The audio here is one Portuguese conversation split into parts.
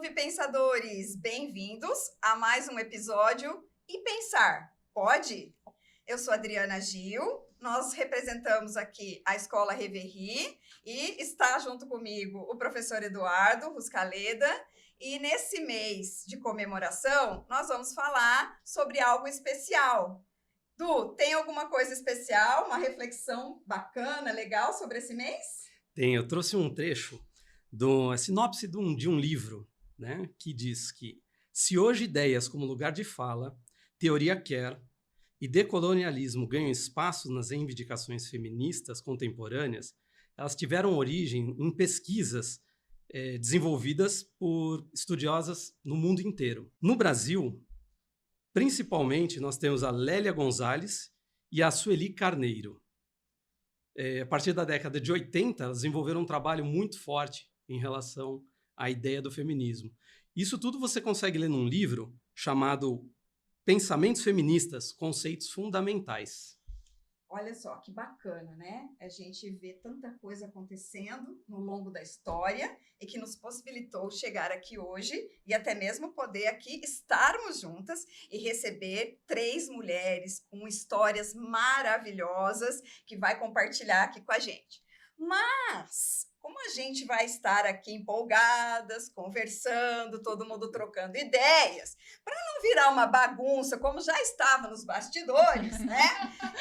Salve, pensadores! Bem-vindos a mais um episódio E Pensar, pode? Eu sou Adriana Gil, nós representamos aqui a Escola Reverie e está junto comigo o professor Eduardo Ruscaleda. E nesse mês de comemoração, nós vamos falar sobre algo especial. Du, tem alguma coisa especial, uma reflexão bacana, legal sobre esse mês? Tem, eu trouxe um trecho a sinopse de um livro, né, que diz que se hoje ideias como lugar de fala, teoria quer e decolonialismo ganham espaço nas reivindicações feministas contemporâneas, elas tiveram origem em pesquisas desenvolvidas por estudiosas no mundo inteiro. No Brasil, principalmente, nós temos a Lélia Gonzalez e a Sueli Carneiro. A partir da década de 80, elas desenvolveram um trabalho muito forte em relação à ideia do feminismo. Isso tudo você consegue ler num livro chamado Pensamentos Feministas, Conceitos Fundamentais. Olha só, que bacana, né? A gente vê tanta coisa acontecendo no longo da história e que nos possibilitou chegar aqui hoje e até mesmo poder aqui estarmos juntas e receber 3 mulheres com histórias maravilhosas que vai compartilhar aqui com a gente. Mas, como a gente vai estar aqui empolgadas, conversando, todo mundo trocando ideias, para não virar uma bagunça, como já estava nos bastidores, né?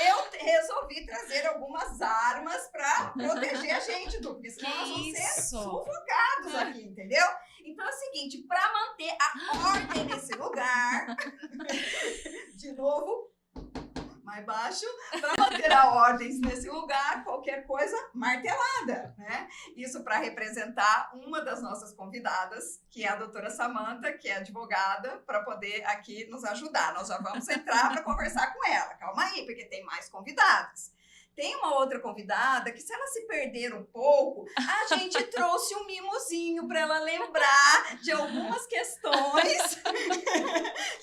Eu resolvi trazer algumas armas para proteger a gente, porque senão nós vamos ser sufocados aqui, entendeu? Então é o seguinte, para manter a ordem nesse lugar, de novo, mais baixo, para manter a ordem nesse lugar, qualquer coisa martelada, né? Isso para representar uma das nossas convidadas, que é a doutora Samanta, que é advogada, para poder aqui nos ajudar. Nós já vamos entrar para conversar com ela. Calma aí, porque tem mais convidadas. Tem uma outra convidada que, se ela se perder um pouco, a gente trouxe um mimozinho para ela lembrar de algumas questões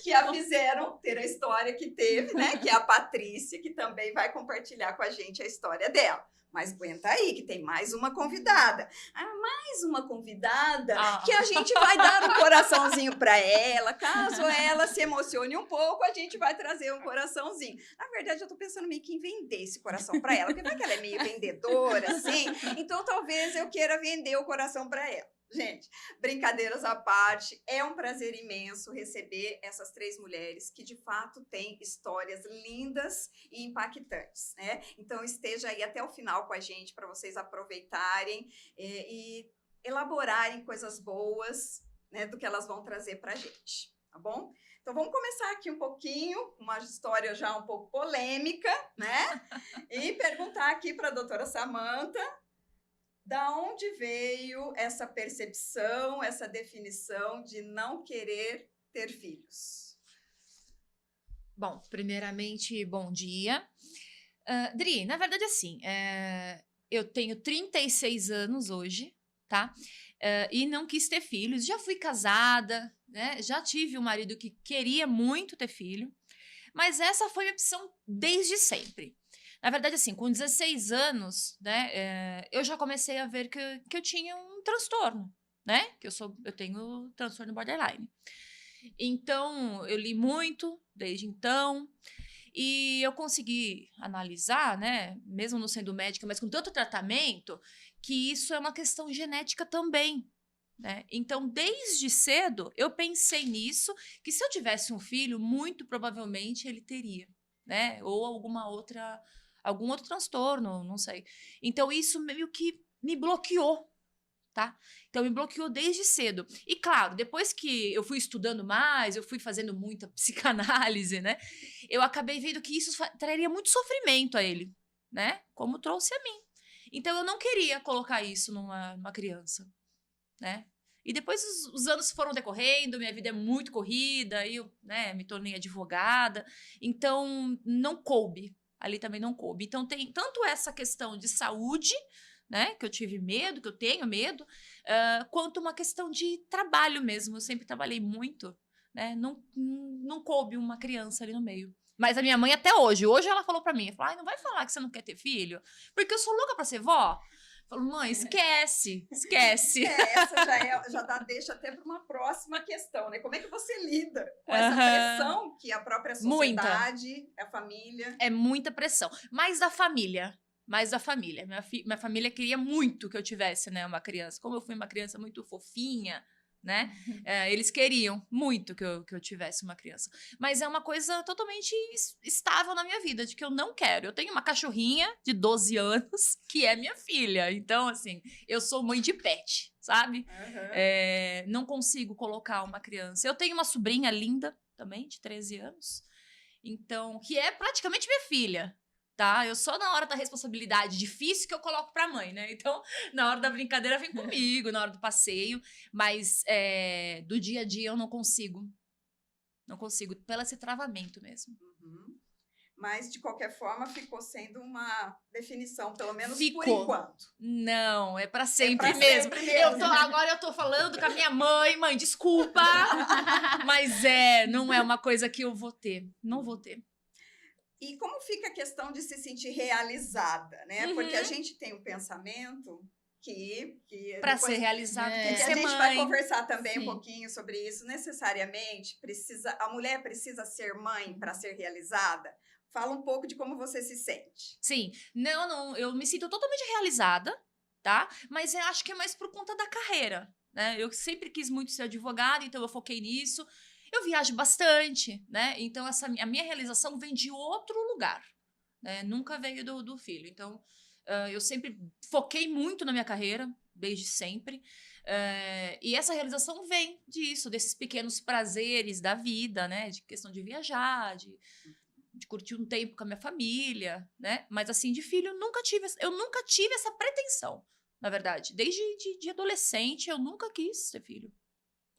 que a fizeram ter a história que teve, né? Que é a Patrícia, que também vai compartilhar com a gente a história dela. Mas aguenta aí, que tem mais uma convidada. Mais uma convidada que a gente vai dar um coraçãozinho para ela. Caso ela se emocione um pouco, a gente vai trazer um coraçãozinho. Na verdade, eu tô pensando meio que em vender esse coração para ela, porque vai que ela é meio vendedora, assim. Então, talvez eu queira vender o coração para ela. Gente, brincadeiras à parte, é um prazer imenso receber essas 3 mulheres que, de fato, têm histórias lindas e impactantes, né? Então, esteja aí até o final com a gente para vocês aproveitarem e elaborarem coisas boas, né, do que elas vão trazer para a gente, tá bom? Então, vamos começar aqui um pouquinho, uma história já um pouco polêmica, né? E perguntar aqui para a doutora Samanta, da onde veio essa percepção, essa definição de não querer ter filhos? Bom, primeiramente, bom dia. Dri, na verdade, assim, eu tenho 36 anos hoje, tá? E não quis ter filhos. Já fui casada, né? Já tive um marido que queria muito ter filho, mas essa foi a opção desde sempre. Na verdade, assim, com 16 anos, né, eu já comecei a ver que eu tinha um transtorno, né? Eu tenho transtorno borderline. Então, eu li muito desde então e eu consegui analisar, né, mesmo não sendo médica, mas com tanto tratamento, que isso é uma questão genética também, né? Então, desde cedo, eu pensei nisso, que se eu tivesse um filho, muito provavelmente ele teria, né? Ou algum outro transtorno, não sei. Então, isso meio que me bloqueou, tá? Então, me bloqueou desde cedo. E, claro, depois que eu fui estudando mais, eu fui fazendo muita psicanálise, né? Eu acabei vendo que isso traria muito sofrimento a ele, né? Como trouxe a mim. Então, eu não queria colocar isso numa criança, né? E depois os anos foram decorrendo, minha vida é muito corrida, aí eu, né, me tornei advogada. Então, não coube. Ali também não coube. Então, tem tanto essa questão de saúde, né, que eu tive medo, que eu tenho medo, quanto uma questão de trabalho mesmo. Eu sempre trabalhei muito, né, não coube uma criança ali no meio. Mas a minha mãe até hoje ela falou pra mim, não vai falar que você não quer ter filho, porque eu sou louca pra ser vó. Falo, mãe, esquece. Essa deixa até para uma próxima questão, né? Como é que você lida com essa pressão que a própria sociedade, a família... É muita pressão. Mais da família. Minha família queria muito que eu tivesse, né, uma criança. Como eu fui uma criança muito fofinha, né? Eles queriam muito que eu tivesse uma criança. Mas é uma coisa totalmente estável na minha vida, de que eu não quero. Eu tenho uma cachorrinha de 12 anos, que é minha filha. Então, assim, eu sou mãe de pet, sabe? Não consigo colocar uma criança. Eu tenho uma sobrinha linda também, de 13 anos. Então, que é praticamente minha filha. Tá? Eu só na hora da responsabilidade difícil que eu coloco pra mãe, né? Então, na hora da brincadeira vem comigo, na hora do passeio, mas do dia a dia eu não consigo. Não consigo, pelo esse travamento mesmo. Mas, de qualquer forma, ficou sendo uma definição, pelo menos por enquanto. Não, é pra sempre mesmo. Agora eu tô falando com a minha mãe, desculpa, mas não é uma coisa que eu vou ter. Não vou ter. E como fica a questão de se sentir realizada, né? Porque a gente tem um pensamento que para ser realizado tem que ser mãe. A gente vai conversar também um pouquinho sobre isso. Necessariamente, a mulher precisa ser mãe para ser realizada? Fala um pouco de como você se sente. Sim. Não, eu me sinto totalmente realizada, tá? Mas eu acho que é mais por conta da carreira, né? Eu sempre quis muito ser advogada, então eu foquei nisso. Eu viajo bastante, né? Então, a minha realização vem de outro lugar, né? Nunca veio do filho. Então, eu sempre foquei muito na minha carreira, desde sempre. E essa realização vem disso, desses pequenos prazeres da vida, né? De questão de viajar, de curtir um tempo com a minha família, né? Mas, assim, de filho, eu nunca tive essa pretensão, na verdade. Desde de adolescente, eu nunca quis ter filho.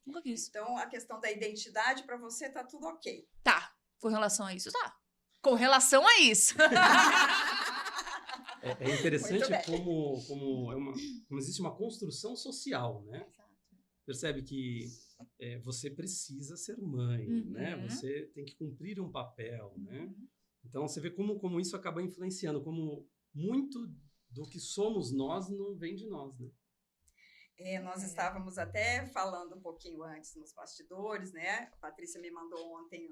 Nunca quis. Então, a questão da identidade, para você, tá tudo ok? Tá. Com relação a isso, tá. Com relação a isso. É interessante como existe uma construção social, né? Exato. Percebe que você precisa ser mãe, né? Você tem que cumprir um papel, né? Então, você vê como isso acaba influenciando, como muito do que somos nós não vem de nós, né? Nós estávamos até falando um pouquinho antes nos bastidores, né? A Patrícia me mandou ontem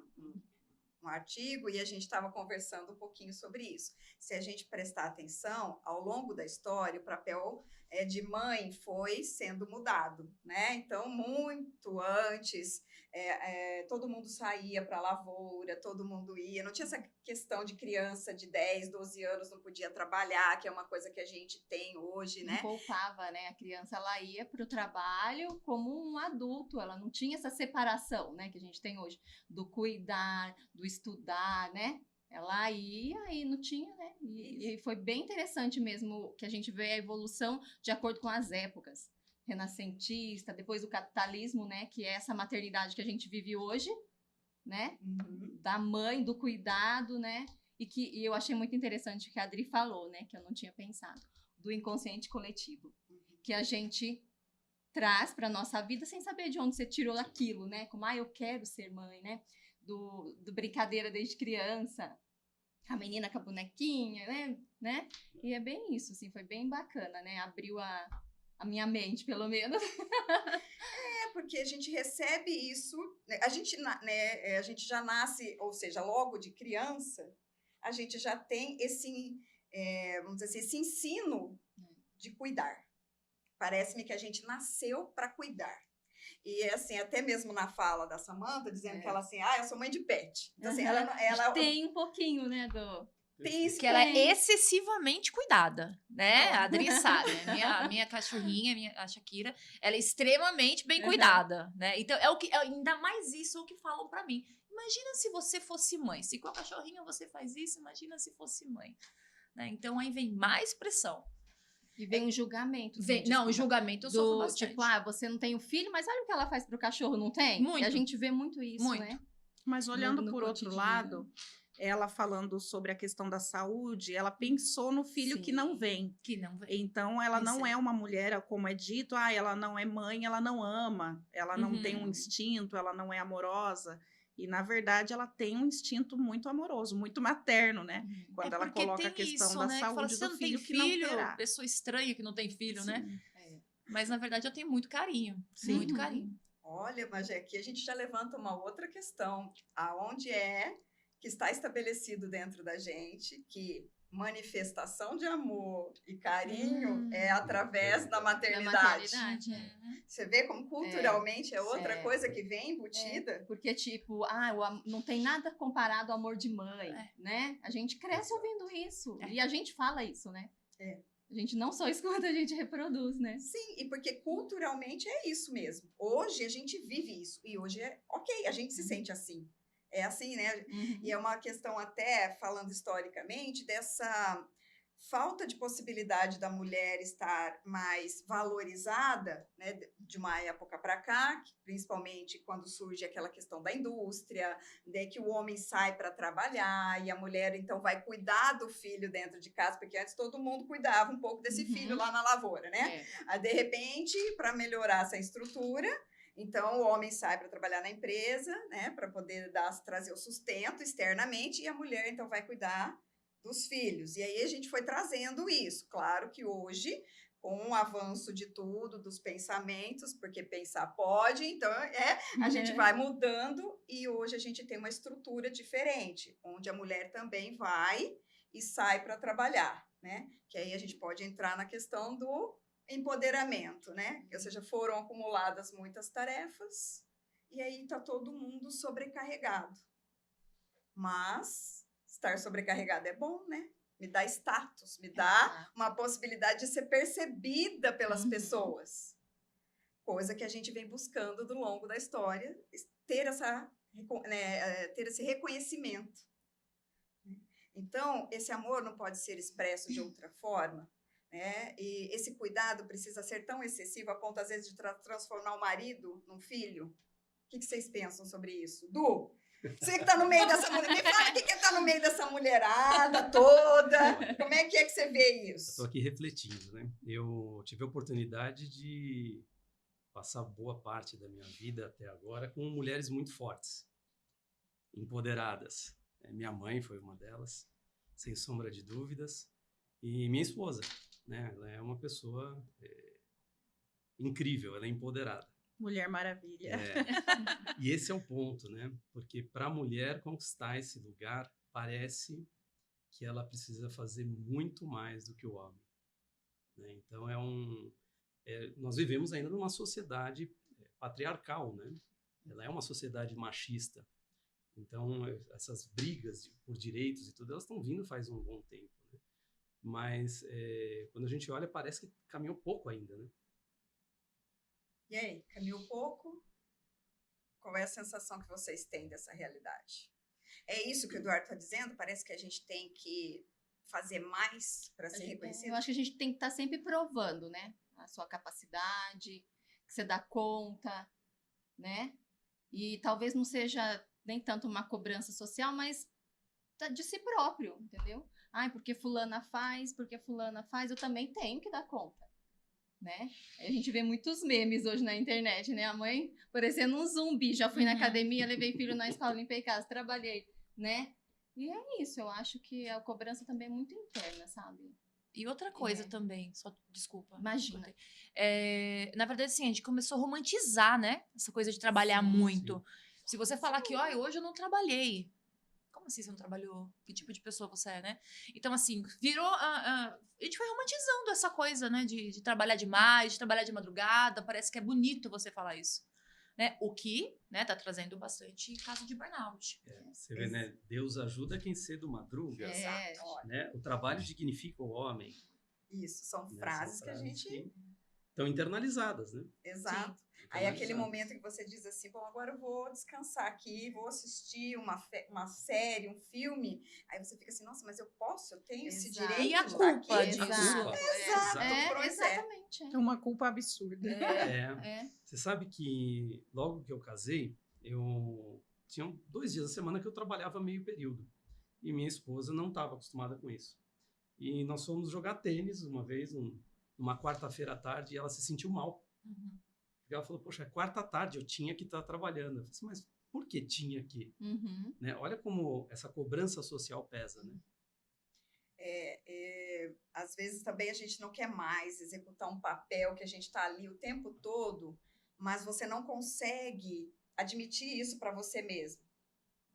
um artigo e a gente estava conversando um pouquinho sobre isso. Se a gente prestar atenção, ao longo da história, o papel de mãe foi sendo mudado, né? Então, muito antes, todo mundo saía para a lavoura, todo mundo ia. Não tinha essa questão de criança de 10, 12 anos não podia trabalhar, que é uma coisa que a gente tem hoje, né? Não poupava, né? A criança, ela ia para o trabalho como um adulto, ela não tinha essa separação, né? Que a gente tem hoje, do cuidar, do estudar, né? Ela ia e não tinha, né? E foi bem interessante mesmo que a gente vê a evolução de acordo com as épocas. Renascentista, depois o capitalismo, né? Que é essa maternidade que a gente vive hoje, né? Da mãe, do cuidado, né? E eu achei muito interessante o que a Adri falou, né? Que eu não tinha pensado. Do inconsciente coletivo. Que a gente traz para nossa vida sem saber de onde você tirou aquilo, né? Como, eu quero ser mãe, né? Do brincadeira desde criança, a menina com a bonequinha, né? E é bem isso, assim, foi bem bacana, né? Abriu a minha mente, pelo menos. Porque a gente recebe isso, né? A gente já nasce, ou seja, logo de criança, a gente já tem esse, vamos dizer assim, esse ensino de cuidar. Parece-me que a gente nasceu para cuidar. E, assim, até mesmo na fala da Samantha, dizendo que ela, assim, eu sou mãe de pet. Então, assim, ela tem um pouquinho, né, tem isso. Que ela é excessivamente cuidada, né? A Adri sabe, a minha cachorrinha, a Shakira, ela é extremamente bem cuidada, né? Então, ainda mais isso é o que falam pra mim. Imagina se você fosse mãe. Se com a cachorrinha você faz isso, imagina se fosse mãe. Né? Então, aí vem mais pressão. E vem um julgamento. O julgamento eu sofro bastante. Tipo, você não tem o filho, mas olha o que ela faz pro cachorro, não tem? Muito. E a gente vê muito isso, né? Mas olhando por outro lado, ela falando sobre a questão da saúde, ela pensou no filho que não vem. Então, ela não é uma mulher, como é dito, ela não é mãe, ela não ama, ela não tem um instinto, ela não é amorosa. E, na verdade, ela tem um instinto muito amoroso, muito materno, né? Quando ela coloca a questão da saúde do filho que não terá. Pessoa estranha que não tem filho, Sim. né? Mas, na verdade, eu tenho muito carinho. Sim. Muito carinho. Olha, mas aqui a gente já levanta uma outra questão. Aonde é que está estabelecido dentro da gente que manifestação de amor e carinho é através da maternidade. Você vê como culturalmente é outra coisa que vem embutida? Porque, tipo, não tem nada comparado ao amor de mãe, né? A gente cresce ouvindo isso. E a gente fala isso, né? A gente não só escuta, a gente reproduz, né? Sim, e porque culturalmente é isso mesmo. Hoje a gente vive isso. E hoje é ok, a gente se sente assim. É assim, né? E é uma questão até, falando historicamente, dessa falta de possibilidade da mulher estar mais valorizada, né, de uma época para cá, principalmente quando surge aquela questão da indústria, né, que o homem sai para trabalhar e a mulher então vai cuidar do filho dentro de casa, porque antes todo mundo cuidava um pouco desse filho lá na lavoura, né? Aí, de repente, para melhorar essa estrutura, então, o homem sai para trabalhar na empresa, né, para poder trazer o sustento externamente, e a mulher, então, vai cuidar dos filhos. E aí a gente foi trazendo isso. Claro que hoje, com o avanço de tudo, dos pensamentos, porque pensar pode, então, a gente vai mudando, e hoje a gente tem uma estrutura diferente, onde a mulher também vai e sai para trabalhar, né? Que aí a gente pode entrar na questão do empoderamento, né? Ou seja, foram acumuladas muitas tarefas e aí está todo mundo sobrecarregado. Mas estar sobrecarregado é bom, né? Me dá status, me dá uma possibilidade de ser percebida pelas pessoas. Coisa que a gente vem buscando do longo da história, ter esse reconhecimento. Então, esse amor não pode ser expresso de outra forma, né? E esse cuidado precisa ser tão excessivo a ponto, às vezes, de transformar o marido num filho. O que vocês pensam sobre isso? Du, você que está no meio dessa mulher, me fala o que está no meio dessa mulherada toda. Como é que você vê isso? Estou aqui refletindo, né? Eu tive a oportunidade de passar boa parte da minha vida até agora com mulheres muito fortes, empoderadas. Minha mãe foi uma delas, sem sombra de dúvidas, e minha esposa, né? Ela é uma pessoa incrível, ela é empoderada. Mulher Maravilha. E esse é o ponto, né? Porque para a mulher conquistar esse lugar, parece que ela precisa fazer muito mais do que o homem, né? Então, nós vivemos ainda numa sociedade patriarcal, né? Ela é uma sociedade machista. Então, essas brigas por direitos e tudo, elas estão vindo faz um bom tempo, né? Mas, quando a gente olha, parece que caminhou pouco ainda, né? E aí, caminhou pouco? Qual é a sensação que vocês têm dessa realidade? É isso que o Eduardo está dizendo? Parece que a gente tem que fazer mais para ser reconhecido? Eu acho que a gente tem que estar sempre provando, né? A sua capacidade, que você dá conta, né? E talvez não seja nem tanto uma cobrança social, mas de si próprio, entendeu? Porque fulana faz, eu também tenho que dar conta, né? A gente vê muitos memes hoje na internet, né? A mãe parecendo um zumbi, já fui na academia, levei filho na escola, limpei casa, trabalhei, né? E é isso, eu acho que a cobrança também é muito interna, sabe? E outra coisa também, só desculpa. Imagina. Na verdade, assim, a gente começou a romantizar, né? Essa coisa de trabalhar muito. Se você falar que, hoje eu não trabalhei. Como assim você não trabalhou? Que tipo de pessoa você é, né? Então, assim, virou... a gente foi romantizando essa coisa, né? De trabalhar demais, de trabalhar de madrugada. Parece que é bonito você falar isso, né? O que, né, tá trazendo bastante caso de burnout. Você vê, né? Deus ajuda quem cedo madruga. Exato. Né? O trabalho dignifica o homem. Isso, são frases que a gente... Estão internalizadas, né? Exato. Sim. Aí aquele momento que você diz assim, bom, agora eu vou descansar aqui, vou assistir uma série, um filme. Aí você fica assim, nossa, mas eu posso? Eu tenho esse direito? E a culpa disso? Exatamente. É uma culpa absurda. Você sabe que logo que eu casei, eu tinha 2 dias da semana que eu trabalhava meio período. E minha esposa não estava acostumada com isso. E nós fomos jogar tênis uma vez, numa quarta-feira à tarde, e ela se sentiu mal. Porque ela falou, poxa, é quarta à tarde, eu tinha que estar trabalhando. Eu falei assim, mas por que tinha que? Né? Olha como essa cobrança social pesa, né? Às vezes também a gente não quer mais executar um papel que a gente está ali o tempo todo, mas você não consegue admitir isso para você mesmo,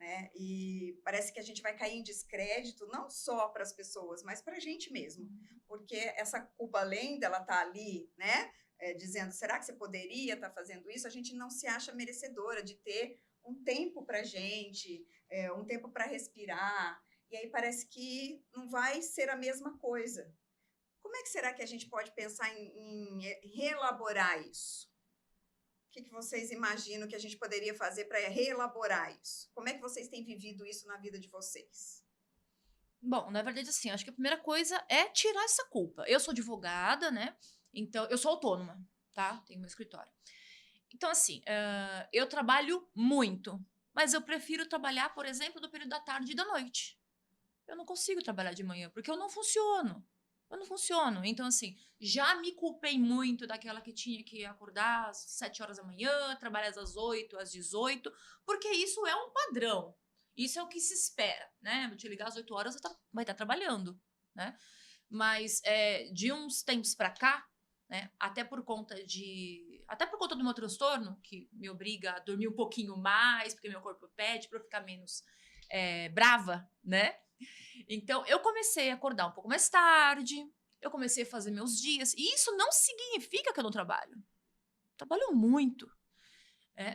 né? E parece que a gente vai cair em descrédito, não só para as pessoas, mas para a gente mesmo, porque essa culpa, além dela estar ali, né, dizendo, será que você poderia estar fazendo isso? A gente não se acha merecedora de ter um tempo para a gente, um tempo para respirar, e aí parece que não vai ser a mesma coisa. Como é que será que a gente pode pensar em reelaborar isso? O que vocês imaginam que a gente poderia fazer para reelaborar isso? Como é que vocês têm vivido isso na vida de vocês? Bom, na verdade, assim, acho que a primeira coisa é tirar essa culpa. Eu sou advogada, né? Então, eu sou autônoma, tá? Tenho meu escritório. Então, assim, eu trabalho muito, mas eu prefiro trabalhar, por exemplo, do período da tarde e da noite. Eu não consigo trabalhar de manhã, porque eu não funciono. Eu não funciono. Então, assim, já me culpei muito daquela que tinha que acordar às 7 horas da manhã, trabalhar às 8, às 18, porque isso é um padrão. Isso é o que se espera, né? Vou te ligar às 8 horas, você vai estar trabalhando, né? Mas de uns tempos para cá, né? Até por conta do meu transtorno, que me obriga a dormir um pouquinho mais, porque meu corpo pede para eu ficar menos brava, né? Então, eu comecei a acordar um pouco mais tarde, eu comecei a fazer meus dias, e isso não significa que eu não trabalho. Trabalho muito,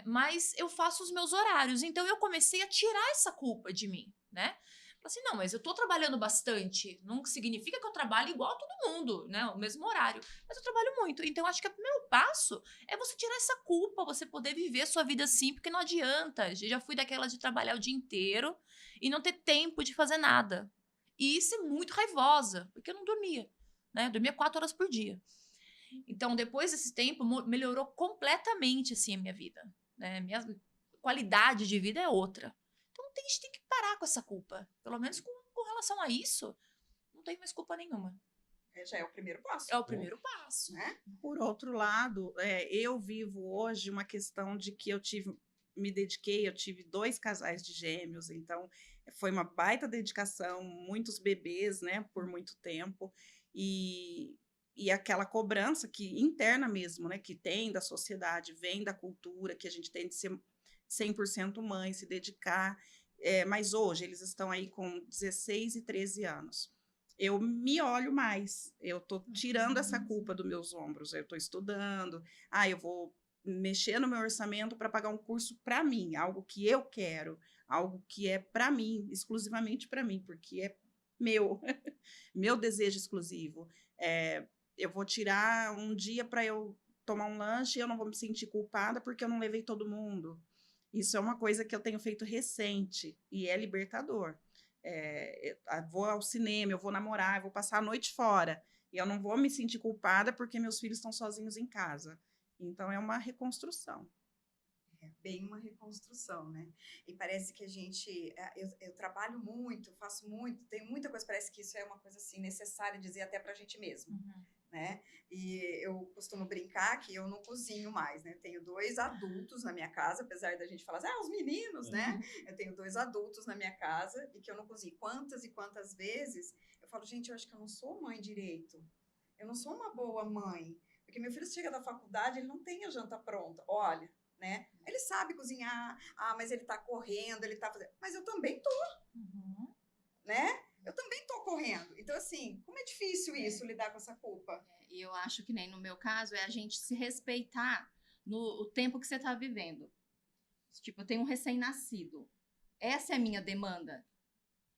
mas eu faço os meus horários, então eu comecei a tirar essa culpa de mim, né? Falei assim, não, mas eu tô trabalhando bastante, não significa que eu trabalho igual a todo mundo, né? O mesmo horário, mas eu trabalho muito. Então, acho que o primeiro passo é você tirar essa culpa, você poder viver a sua vida assim, porque não adianta. Eu já fui daquela de trabalhar o dia inteiro e não ter tempo de fazer nada. E ser muito raivosa, porque eu não dormia, né? Eu dormia 4 horas por dia. Então, depois desse tempo, melhorou completamente, assim, a minha vida, né? Minha qualidade de vida é outra. Então, a gente tem que parar com essa culpa. Pelo menos com relação a isso, não tem mais culpa nenhuma. Já é o primeiro passo. É o primeiro passo. Né? Por outro lado, eu vivo hoje uma questão de que eu tive 2 casais de gêmeos, então foi uma baita dedicação, muitos bebês, né, por muito tempo, e aquela cobrança que interna mesmo, né, que tem da sociedade, vem da cultura, que a gente tem de ser 100% mãe, se dedicar, mas hoje eles estão aí com 16 e 13 anos. Eu me olho mais, eu estou tirando essa culpa dos meus ombros, eu estou estudando, eu vou mexer no meu orçamento para pagar um curso para mim, algo que eu quero, algo que é para mim, exclusivamente para mim, porque é meu, meu desejo exclusivo. Eu vou tirar um dia para eu tomar um lanche e eu não vou me sentir culpada porque eu não levei todo mundo. Isso é uma coisa que eu tenho feito recente e é libertador. Eu vou ao cinema, eu vou namorar, eu vou passar a noite fora e eu não vou me sentir culpada porque meus filhos estão sozinhos em casa. Então, é uma reconstrução. É bem uma reconstrução, né? E parece que a gente... Eu trabalho muito, faço muito, tenho muita coisa, parece que isso é uma coisa assim necessária dizer até pra gente mesmo, né? E eu costumo brincar que eu não cozinho mais, né? Eu tenho 2 adultos na minha casa, apesar da gente falar assim, os meninos, né? Eu tenho 2 adultos na minha casa e que eu não cozinho. Quantas e quantas vezes eu falo, gente, eu acho que eu não sou mãe direito. Eu não sou uma boa mãe. Porque meu filho chega da faculdade, ele não tem a janta pronta. Olha, né? Ele sabe cozinhar. Mas ele tá correndo, ele tá fazendo... Mas eu também tô. Né? Eu também tô correndo. Então, assim, como é difícil isso, lidar com essa culpa? E eu acho que nem no meu caso, é a gente se respeitar no tempo que você tá vivendo. Tipo, eu tenho um recém-nascido. Essa é a minha demanda.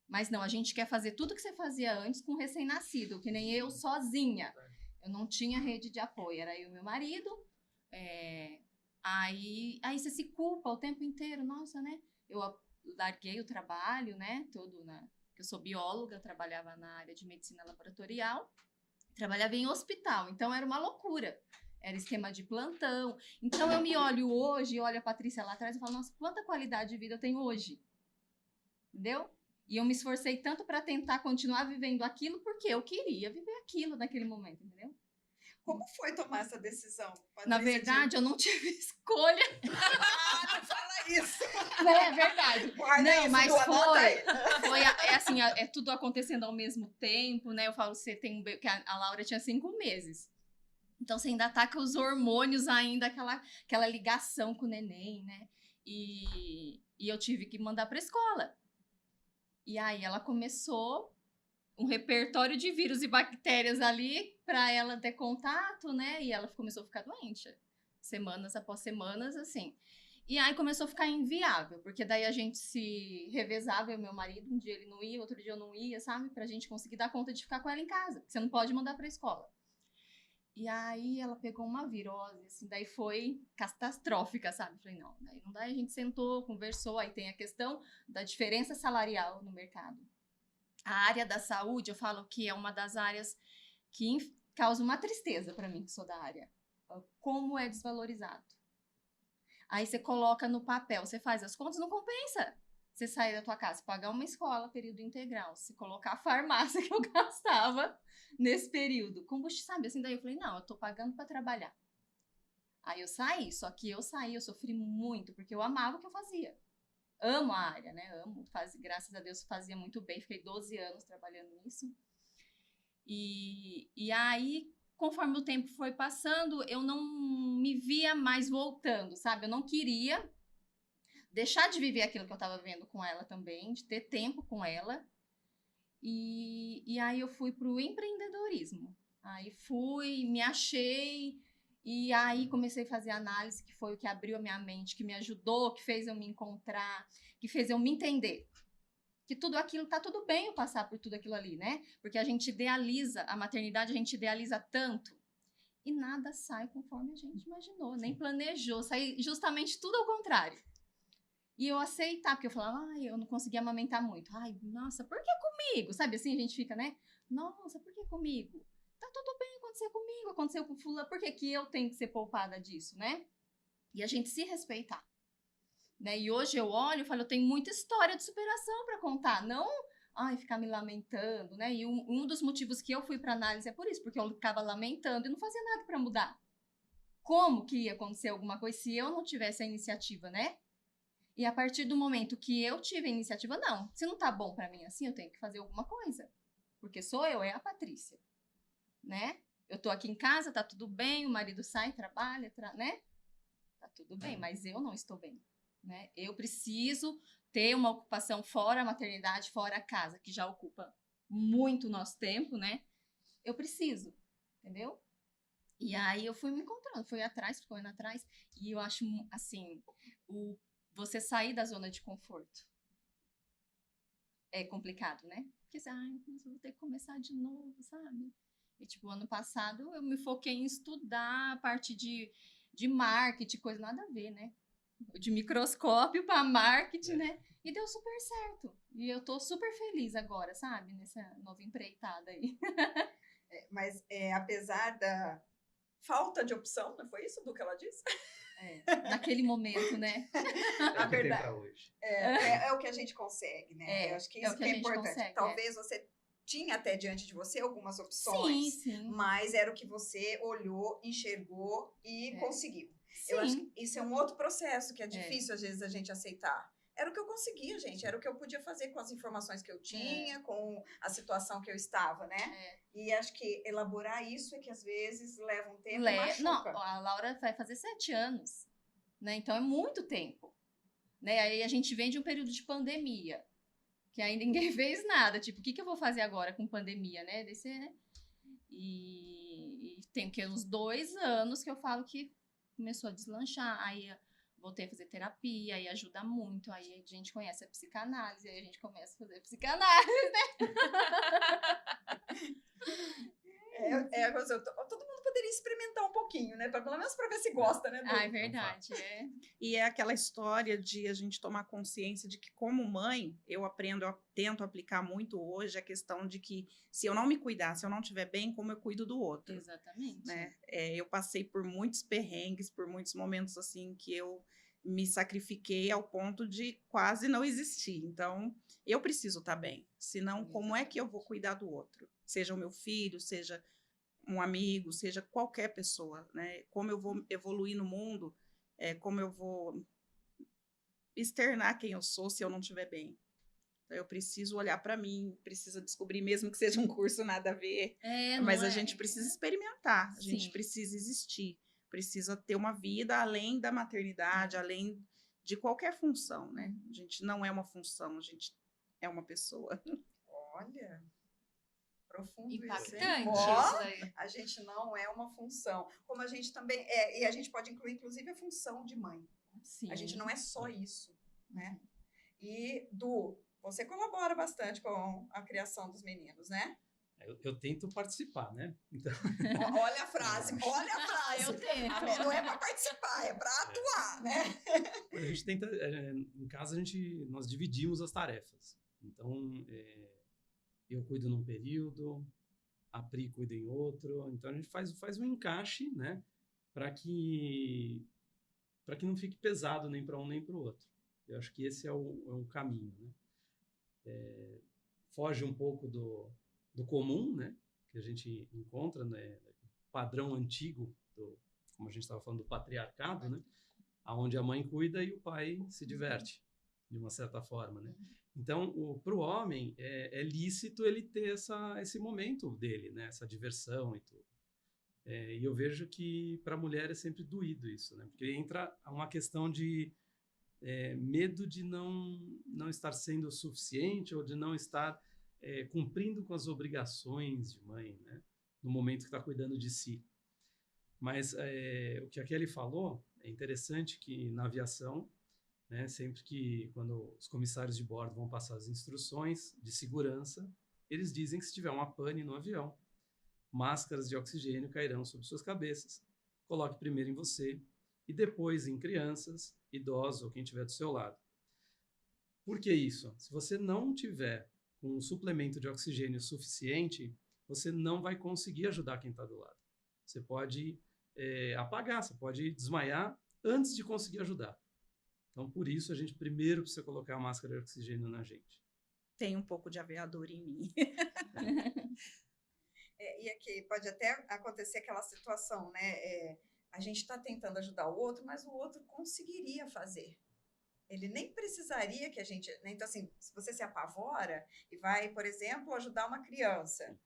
Mas não, a gente quer fazer tudo que você fazia antes com recém-nascido, que nem eu sozinha. Eu não tinha rede de apoio, era eu e meu marido. Aí você se culpa o tempo inteiro, nossa, né? Eu larguei o trabalho, né? Eu sou bióloga, trabalhava na área de medicina laboratorial, trabalhava em hospital, então era uma loucura. Era esquema de plantão. Então eu me olho hoje, olho a Patrícia lá atrás e falo, nossa, quanta qualidade de vida eu tenho hoje. Entendeu? E eu me esforcei tanto para tentar continuar vivendo aquilo, porque eu queria viver aquilo naquele momento, entendeu? Como foi tomar essa decisão, Patrícia? Na verdade, eu não tive escolha. Não fala isso. É verdade. Guarda Não, isso, mas Du, anota aí. é assim, é tudo acontecendo ao mesmo tempo, né? Eu falo, você tem que a Laura tinha 5 meses. Então, você ainda tá com os hormônios ainda, aquela ligação com o neném, né? E eu tive que mandar pra escola. E aí, ela começou um repertório de vírus e bactérias ali para ela ter contato, né? E ela começou a ficar doente. Semanas após semanas, assim. E aí começou a ficar inviável, porque daí a gente se revezava, eu e meu marido, um dia ele não ia, outro dia eu não ia, sabe? Pra gente conseguir dar conta de ficar com ela em casa. Você não pode mandar pra escola. E aí ela pegou uma virose, assim, daí foi catastrófica, sabe? Falei, não, daí não dá, a gente sentou, conversou, aí tem a questão da diferença salarial no mercado. A área da saúde, eu falo que é uma das áreas que causa uma tristeza para mim, que sou da área. Como é desvalorizado. Aí você coloca no papel, você faz as contas, não compensa. Você sair da tua casa, pagar uma escola, período integral, se colocar a farmácia que eu gastava nesse período. Combustível, sabe? Assim, daí eu falei, não, eu tô pagando para trabalhar. Aí eu saí, só que eu sofri muito, porque eu amava o que eu fazia. Amo a área, né? Amo, graças a Deus fazia muito bem, fiquei 12 anos trabalhando nisso. E aí, conforme o tempo foi passando, eu não me via mais voltando, sabe? Eu não queria deixar de viver aquilo que eu estava vendo com ela também, de ter tempo com ela. E aí eu fui pro empreendedorismo. Aí fui, me achei, e aí comecei a fazer análise, que foi o que abriu a minha mente, que me ajudou, que fez eu me encontrar, que fez eu me entender. Que tudo aquilo, tá tudo bem eu passar por tudo aquilo ali, né? Porque a gente idealiza, a maternidade a gente idealiza tanto, e nada sai conforme a gente imaginou, nem planejou, sai justamente tudo ao contrário. E eu aceitar, porque eu falava, ai, eu não conseguia amamentar muito. Ai, nossa, por que comigo? Sabe assim, a gente fica, né? Nossa, por que comigo? Tá tudo bem acontecer comigo, aconteceu com fulano, por que que eu tenho que ser poupada disso, né? E a gente se respeitar. Né? E hoje eu olho e falo, eu tenho muita história de superação para contar, não ficar me lamentando, né? E um dos motivos que eu fui para análise é por isso, porque eu ficava lamentando e não fazia nada para mudar. Como que ia acontecer alguma coisa se eu não tivesse a iniciativa, né? E a partir do momento que eu tive a iniciativa, não, se não tá bom para mim assim, eu tenho que fazer alguma coisa. Porque sou eu, é a Patrícia, né? Eu tô aqui em casa, tá tudo bem, o marido sai, trabalha, né? Tá tudo bem, mas eu não estou bem. Né? Eu preciso ter uma ocupação fora a maternidade, fora a casa, que já ocupa muito nosso tempo, né? Eu preciso, entendeu? E aí eu fui me encontrando, fui correndo atrás, e eu acho, assim, você sair da zona de conforto é complicado, né? Porque você, mas eu vou ter que começar de novo, sabe? E, tipo, ano passado eu me foquei em estudar a parte de marketing, coisa nada a ver, né? De microscópio para marketing, né? E deu super certo. E eu tô super feliz agora, sabe? Nessa nova empreitada aí. Mas apesar da falta de opção, não foi isso do que ela disse? Naquele momento, né? É o que tem pra hoje. É o que a gente consegue, né? Eu acho que isso que é importante. Consegue, Talvez você tinha até diante de você algumas opções, sim. mas era o que você olhou, enxergou e conseguiu. Sim. Eu acho que isso é um outro processo que é difícil, às vezes, a gente aceitar. Era o que eu conseguia, gente. Era o que eu podia fazer com as informações que eu tinha, com a situação que eu estava, né? E acho que elaborar isso é que, às vezes, leva um tempo e machuca. Não, a Laura vai fazer 7 anos, né? Então, é muito tempo. Né? Aí, a gente vem de um período de pandemia, que aí ninguém fez nada. Tipo, o que eu vou fazer agora com pandemia, né? né? E tem que uns 2 anos que eu falo que começou a deslanchar, aí voltei a fazer terapia, aí ajuda muito, aí a gente conhece a psicanálise, aí a gente começa a fazer psicanálise, né? Todo mundo poderia experimentar um pouquinho, né? Pelo menos para ver se gosta, né? É verdade, E é aquela história de a gente tomar consciência de que, como mãe, eu tento aplicar muito hoje a questão de que se eu não me cuidar, se eu não estiver bem, como eu cuido do outro. Exatamente. Né? Eu passei por muitos perrengues, por muitos momentos assim que eu me sacrifiquei ao ponto de quase não existir. Então, eu preciso estar bem. Senão, como é que eu vou cuidar do outro? Seja o meu filho, seja um amigo, seja qualquer pessoa, né? Como eu vou evoluir no mundo, como eu vou externar quem eu sou se eu não estiver bem. Então, eu preciso olhar para mim, preciso descobrir, mesmo que seja um curso nada a ver, mas a gente precisa experimentar, a gente Sim. precisa existir, precisa ter uma vida além da maternidade, além de qualquer função, né? A gente não é uma função, a gente é uma pessoa. Olha, profundo isso, hein? Impactante Ó, isso daí. a gente não é uma função. Como a gente também é, e a gente pode incluir, inclusive, a função de mãe. Sim. A gente não é só isso, né? E, você colabora bastante com a criação dos meninos, né? Eu tento participar, né? Então, Olha a frase, olha a frase. Eu tento. Não é para participar, é para atuar, né? a gente tenta, em casa nós dividimos as tarefas. Então, eu cuido num período, a Pri cuida em outro. Então, a gente faz um encaixe, né? Para que não fique pesado nem para um nem para o outro. Eu acho que esse é o caminho, né? Foge um pouco do comum, né? Que a gente encontra, né? Padrão antigo, como a gente estava falando, do patriarcado, né? Onde a mãe cuida e o pai se diverte, de uma certa forma, né? Então, para o homem, é lícito ele ter esse momento dele, né? Essa diversão e tudo. E eu vejo que para a mulher é sempre doído isso, né? Porque entra uma questão de medo de não estar sendo o suficiente ou de não estar cumprindo com as obrigações de mãe, né? No momento que está cuidando de si. Mas o que a Kelly falou é interessante que na aviação, né, sempre que quando os comissários de bordo vão passar as instruções de segurança, eles dizem que se tiver uma pane no avião, máscaras de oxigênio cairão sobre suas cabeças. Coloque primeiro em você e depois em crianças, idosos ou quem estiver do seu lado. Por que isso? Se você não tiver um suplemento de oxigênio suficiente, você não vai conseguir ajudar quem está do lado. Você pode apagar, você pode desmaiar antes de conseguir ajudar. Então, por isso, a gente primeiro precisa colocar a máscara de oxigênio na gente. Tem um pouco de aviador em mim. E aqui pode até acontecer aquela situação, né? A gente está tentando ajudar o outro, mas o outro conseguiria fazer. Ele nem precisaria que a gente... Né? Então, assim, se você se apavora e vai, por exemplo, ajudar uma criança,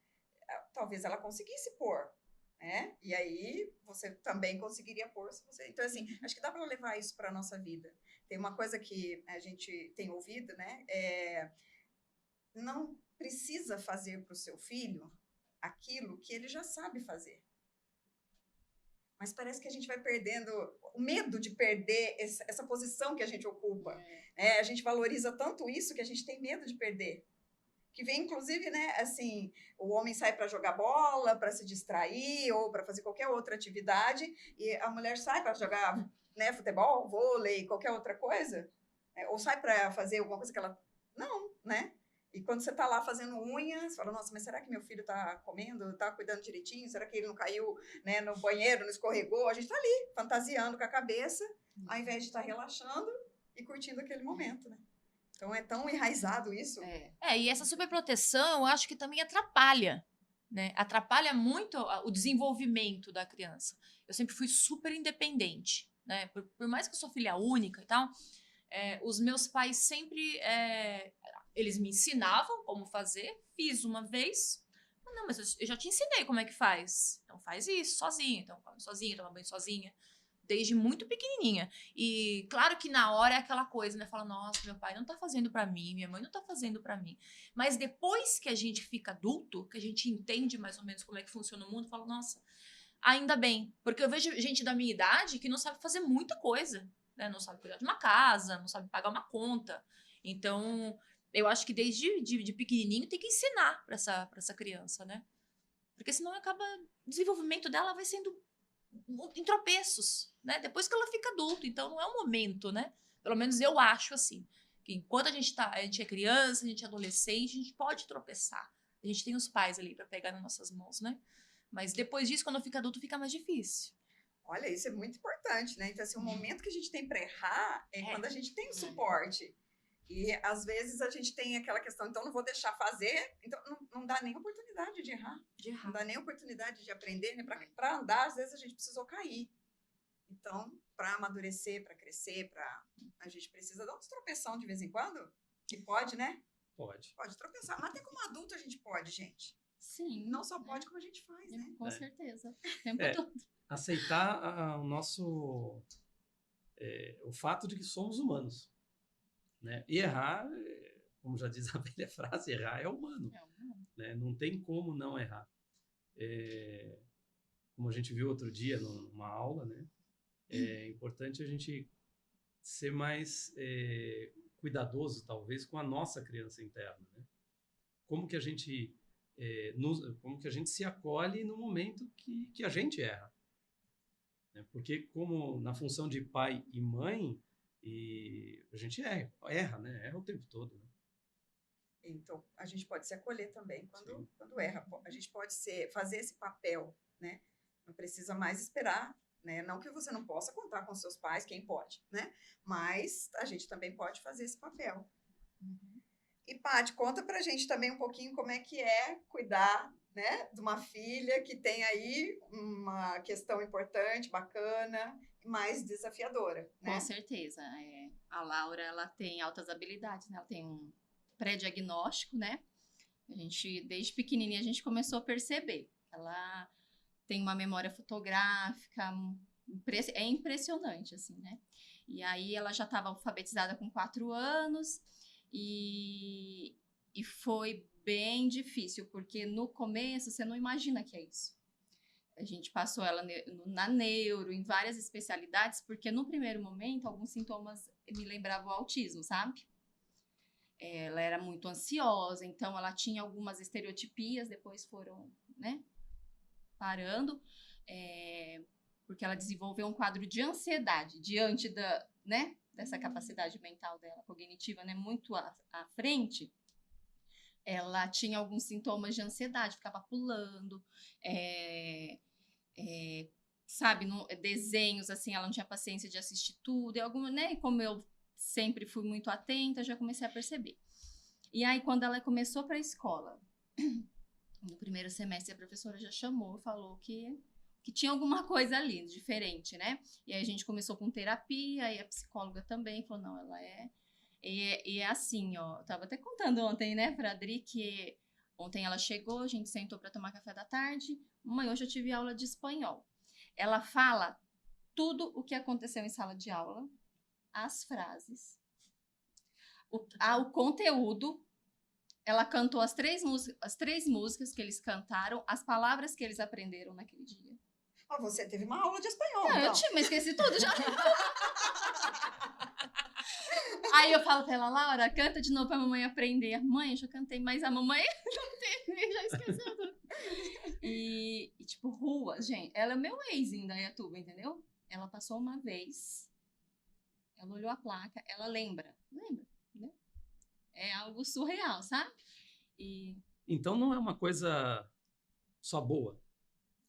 talvez ela conseguisse pôr, né? E aí você também conseguiria pôr se você... Então, assim, acho que dá para levar isso para a nossa vida. Tem uma coisa que a gente tem ouvido, né? Não precisa fazer para o seu filho aquilo que ele já sabe fazer. Mas parece que a gente vai perdendo o medo de perder essa posição que a gente ocupa. A gente valoriza tanto isso que a gente tem medo de perder. Que vem, inclusive, né, assim, o homem sai para jogar bola, para se distrair ou para fazer qualquer outra atividade e a mulher sai para jogar, né, futebol, vôlei, qualquer outra coisa, ou sai para fazer alguma coisa que ela... Não, né? E quando você está lá fazendo unhas, você fala, nossa, mas será que meu filho está comendo, está cuidando direitinho? Será que ele não caiu, né, no banheiro, não escorregou? A gente está ali, fantasiando com a cabeça, ao invés de estar relaxando e curtindo aquele momento, né? Então, é tão enraizado isso. E essa superproteção, eu acho que também atrapalha, né? Atrapalha muito o desenvolvimento da criança. Eu sempre fui super independente, né? Por mais que eu sou filha única e tal, os meus pais sempre... eles me ensinavam como fazer, fiz uma vez. Não, mas eu já te ensinei como é que faz. Então faz isso sozinha. Então come sozinha, toma banho sozinha. Desde muito pequenininha. E claro que na hora é aquela coisa, né? Fala, nossa, meu pai não tá fazendo pra mim, minha mãe não tá fazendo pra mim. Mas depois que a gente fica adulto, que a gente entende mais ou menos como é que funciona o mundo, fala, nossa, ainda bem. Porque eu vejo gente da minha idade que não sabe fazer muita coisa, né? Não sabe cuidar de uma casa, não sabe pagar uma conta. Então... eu acho que desde de pequenininho tem que ensinar para essa criança, né? Porque senão acaba... o desenvolvimento dela vai sendo em tropeços, né? Depois que ela fica adulta. Então, não é o momento, né? Pelo menos eu acho assim. Que enquanto a gente é criança, a gente é adolescente, a gente pode tropeçar. A gente tem os pais ali para pegar nas nossas mãos, né? Mas depois disso, quando fica adulto, fica mais difícil. Olha, isso é muito importante, né? Então, assim, o momento que a gente tem para errar é quando a gente tem o suporte. E, às vezes, a gente tem aquela questão, então, não vou deixar fazer, então, não dá nem oportunidade de errar. Não dá nem oportunidade de aprender, né? Para andar, às vezes, a gente precisou cair. Então, para amadurecer, para crescer, a gente precisa dar uns tropeção de vez em quando, que pode, né? Pode. Pode tropeçar, mas até como adulto a gente pode, gente. Sim. Não só né? pode como a gente faz, né? Com certeza. O tempo É. todo. Aceitar o nosso... o fato de que somos humanos. Né? E errar, como já diz a velha frase, errar é humano. Né? Não tem como não errar. Como a gente viu outro dia numa aula, né? É importante a gente ser mais cuidadoso, talvez, com a nossa criança interna. Né? Como que a gente como que a gente se acolhe no momento que a gente erra. Né? Porque como na função de pai e mãe, a gente erra, né? Erra o tempo todo. Né? Então, a gente pode se acolher também quando erra. A gente pode fazer esse papel, né? Não precisa mais esperar, né? Não que você não possa contar com seus pais, quem pode, né? Mas a gente também pode fazer esse papel. E, Paty, conta pra gente também um pouquinho como é que é cuidar, né, de uma filha que tem aí uma questão importante, bacana, mais desafiadora, né? Com certeza. A Laura, ela tem altas habilidades, né? Ela tem um pré-diagnóstico, né? A gente, desde pequenininha, a gente começou a perceber. Ela tem uma memória fotográfica, é impressionante, assim, né? E aí ela já estava alfabetizada com 4 anos e foi bem difícil, porque no começo você não imagina que é isso. A gente passou ela na neuro, em várias especialidades, porque no primeiro momento alguns sintomas me lembravam o autismo, sabe? Ela era muito ansiosa, então ela tinha algumas estereotipias, depois foram, né, parando, porque ela desenvolveu um quadro de ansiedade diante né, dessa capacidade mental dela, cognitiva, né, muito à frente. Ela tinha alguns sintomas de ansiedade, ficava pulando, sabe, desenhos, assim, ela não tinha paciência de assistir tudo, né, e como eu sempre fui muito atenta, já comecei a perceber. E aí, quando ela começou para a escola, no primeiro semestre, a professora já chamou, falou que tinha alguma coisa ali, diferente, né? E aí a gente começou com terapia, e a psicóloga também falou, não, ela E é assim, ó, eu tava até contando ontem, né, pra Adri, que ontem ela chegou, a gente sentou para tomar café da tarde, mãe, hoje eu tive aula de espanhol. Ela fala tudo o que aconteceu em sala de aula, as frases, o conteúdo. Ela cantou as três músicas que eles cantaram, as palavras que eles aprenderam naquele dia. Ah, você teve uma aula de espanhol, Não, então. eu tinha, mas esqueci tudo já. Aí eu falo pra ela, Laura, canta de novo pra mamãe aprender. Mãe, eu já cantei, mas a mamãe não teve, já esqueceu tudo. E tipo, rua, gente, ela é meu ex em Indaiatuba, entendeu? Ela passou uma vez, ela olhou a placa, ela lembra, né? É algo surreal, sabe? Então não é uma coisa só boa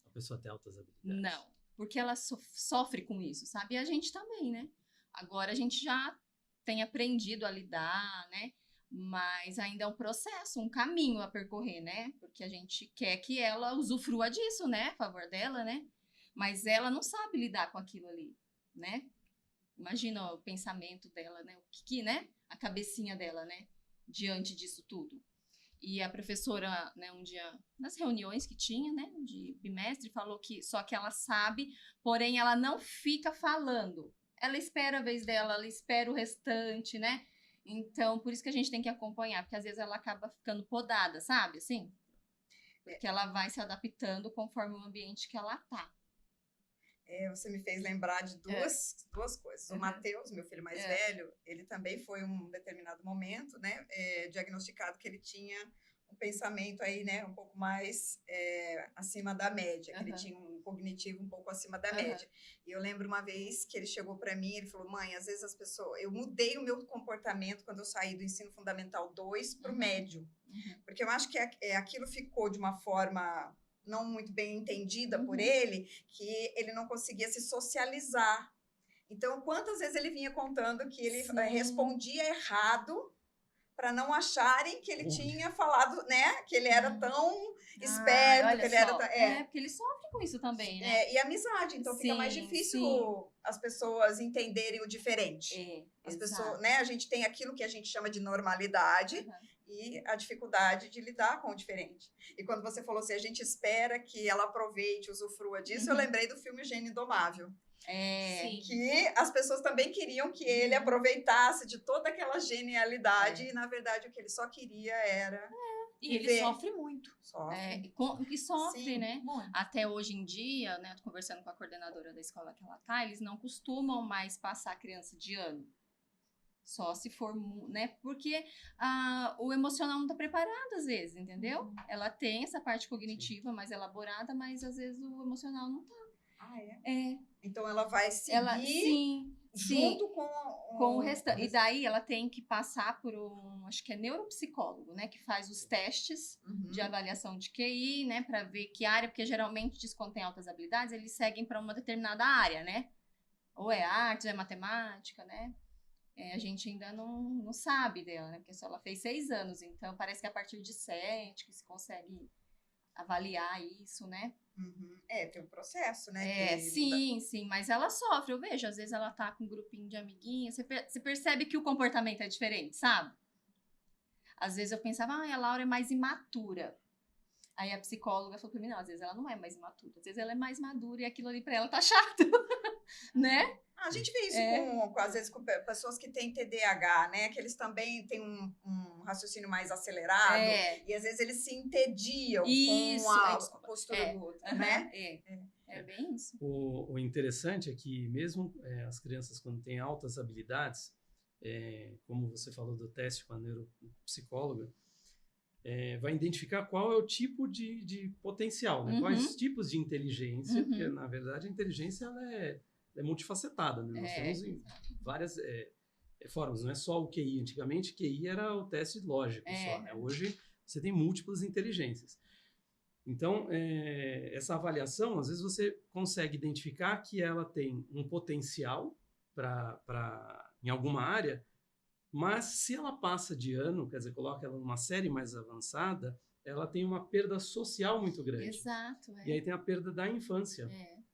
a pessoa ter altas habilidades. Não, porque ela sofre com isso, sabe? E a gente também, né? Agora a gente já tem aprendido a lidar, né? Mas ainda é um processo, um caminho a percorrer, né? Porque a gente quer que ela usufrua disso, né? A favor dela, né? Mas ela não sabe lidar com aquilo ali, né? Imagina o pensamento dela, né? O que, né? A cabecinha dela, né? Diante disso tudo. E a professora, né, um dia, nas reuniões que tinha, né, de bimestre, falou que só que ela sabe, porém ela não fica falando. Ela espera a vez dela, ela espera o restante, né? Então, por isso que a gente tem que acompanhar, porque às vezes ela acaba ficando podada, sabe? Assim, porque ela vai se adaptando conforme o ambiente que ela tá. Você me fez lembrar de duas coisas. O Matheus, meu filho mais velho, ele também foi um determinado momento, né, diagnosticado que ele tinha um pensamento aí, né, um pouco mais acima da média, que ele tinha um cognitivo um pouco acima da média. E eu lembro uma vez que ele chegou para mim, ele falou, mãe, às vezes as pessoas... Eu mudei o meu comportamento quando eu saí do ensino fundamental 2 para o médio. Porque eu acho que aquilo ficou de uma forma não muito bem entendida por ele, que ele não conseguia se socializar. Então, quantas vezes ele vinha contando que ele respondia errado para não acharem que ele tinha falado, né? Que ele era tão esperto, olha que ele só. era tão... Porque ele sofre com isso também, né? E amizade, então fica mais Sim, difícil sim. as pessoas entenderem o diferente. As Exato. pessoas, né? A gente tem aquilo que a gente chama de normalidade Uhum. e a dificuldade de lidar com o diferente. E quando você falou assim, a gente espera que ela aproveite, usufrua disso, eu lembrei do filme Gênio Indomável. Sim. Que as pessoas também queriam que ele aproveitasse de toda aquela genialidade e, na verdade, o que ele só queria era... E ele viver. sofre muito. Sofre. Que sofre, Sim. né? Muito. Até hoje em dia, né? Eu tô conversando com a coordenadora da escola que ela tá, eles não costumam mais passar a criança de ano. Só se for, né? Porque o emocional não tá preparado às vezes, entendeu? Ela tem essa parte cognitiva mais elaborada, mas às vezes o emocional não tá. Ah, é? Então ela vai seguir Ela, sim, junto com o restante. E daí ela tem que passar por acho que é neuropsicólogo, né? Que faz os testes de avaliação de QI, né? Para ver que área, porque geralmente diz quando tem altas habilidades, eles seguem para uma determinada área, né? Ou é artes, ou é matemática, né? A gente ainda não sabe dela, né? Porque só ela fez 6 anos, então parece que a partir de 7 que se consegue avaliar isso, né? Tem um processo, né? Sim, mas ela sofre, eu vejo, às vezes ela tá com um grupinho de amiguinhas, você percebe que o comportamento é diferente, sabe? Às vezes eu pensava, a Laura é mais imatura. Aí a psicóloga falou pra mim, não, às vezes ela não é mais imatura, às vezes ela é mais madura e aquilo ali pra ela tá chato, né? A gente vê isso às vezes com pessoas que têm TDAH, né? Que eles também têm um raciocínio mais acelerado e às vezes eles se entediam com a postura do outro, né? É bem isso. O interessante é que mesmo as crianças quando têm altas habilidades, como você falou do teste com a neuropsicóloga, vai identificar qual é o tipo de potencial, né? Quais tipos de inteligência, porque na verdade a inteligência ela é multifacetada, né? Nós temos várias formas, não é só o QI. Antigamente, QI era o teste lógico só, né? Hoje, você tem múltiplas inteligências. Então, essa avaliação, às vezes você consegue identificar que ela tem um potencial em alguma área, mas se ela passa de ano, quer dizer, coloca ela numa série mais avançada, ela tem uma perda social muito grande. Exato. E aí tem a perda da infância.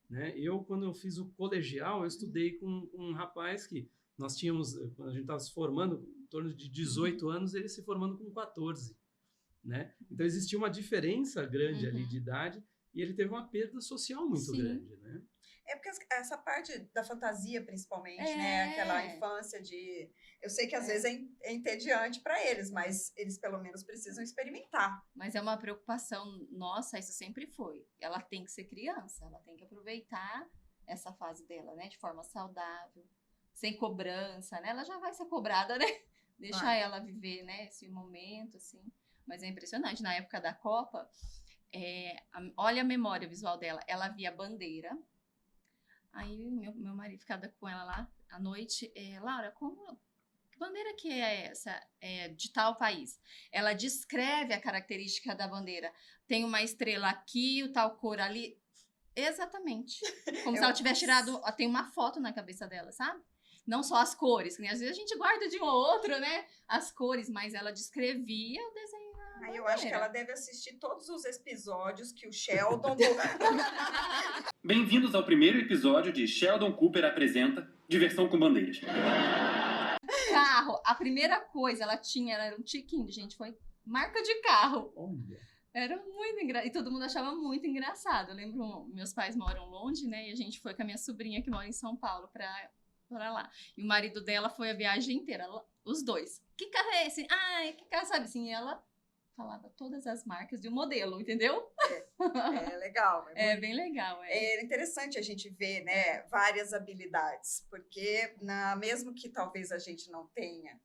Né? Quando eu fiz o colegial, eu estudei com um rapaz que nós tínhamos, quando a gente estava se formando, em torno de 18 anos, ele se formando com 14. Né? Então, existia uma diferença grande ali de idade e ele teve uma perda social muito grande. Né? Porque essa parte da fantasia, principalmente, né? Aquela infância de... Eu sei que às vezes é entediante para eles, mas eles pelo menos precisam experimentar. Mas é uma preocupação nossa, isso sempre foi. Ela tem que ser criança, ela tem que aproveitar essa fase dela, né? De forma saudável, sem cobrança, né? Ela já vai ser cobrada, né? Deixar ela viver, né? Esse momento, assim. Mas é impressionante. Na época da Copa, olha a memória visual dela. Ela via a bandeira. Aí meu marido ficava com ela lá à noite. Laura, que bandeira que é essa? De tal país. Ela descreve a característica da bandeira. Tem uma estrela aqui, o tal cor ali. Exatamente. Como se ela tivesse tirado... Tem uma foto na cabeça dela, sabe? Não só as cores, que às vezes a gente guarda de um ou outro, né? As cores, mas ela descrevia o desenho. Eu acho que ela deve assistir todos os episódios que o Sheldon... Bem-vindos ao primeiro episódio de Sheldon Cooper apresenta Diversão com Bandeiras. Carro, a primeira coisa ela era um tiquinho, gente, foi marca de carro. Olha. Era muito engraçado, e todo mundo achava muito engraçado. Eu lembro, meus pais moram longe, né, e a gente foi com a minha sobrinha que mora em São Paulo pra lá. E o marido dela foi a viagem inteira, os dois. Que carro é esse? Que carro, sabe assim, e ela... falava todas as marcas de um modelo, entendeu? É legal. Bem legal. É interessante a gente ver, né, várias habilidades, porque mesmo que talvez a gente não tenha,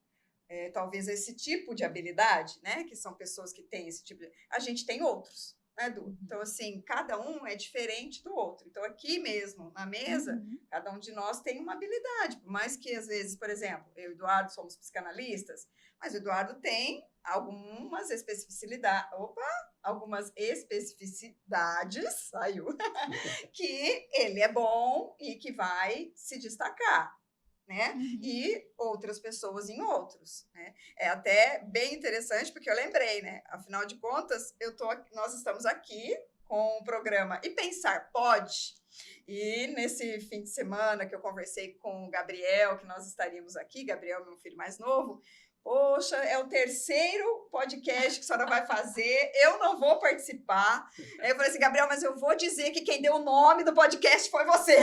talvez esse tipo de habilidade, né, que são pessoas que têm esse tipo de... A gente tem outros, né, Edu? Então, assim, cada um é diferente do outro. Então, aqui mesmo, na mesa, cada um de nós tem uma habilidade, por mais que, às vezes, por exemplo, eu e o Eduardo somos psicanalistas, mas o Eduardo tem algumas especificidades, saiu, que ele é bom e que vai se destacar, né? E outras pessoas em outros, né? É até bem interessante, porque eu lembrei, né? Afinal de contas, nós estamos aqui com o programa E Pensar Pode. E nesse fim de semana que eu conversei com o Gabriel, que nós estaríamos aqui, Gabriel, meu filho mais novo, poxa, é o 3º podcast que a senhora vai fazer, eu não vou participar. Aí eu falei assim, Gabriel, mas eu vou dizer que quem deu o nome do podcast foi você.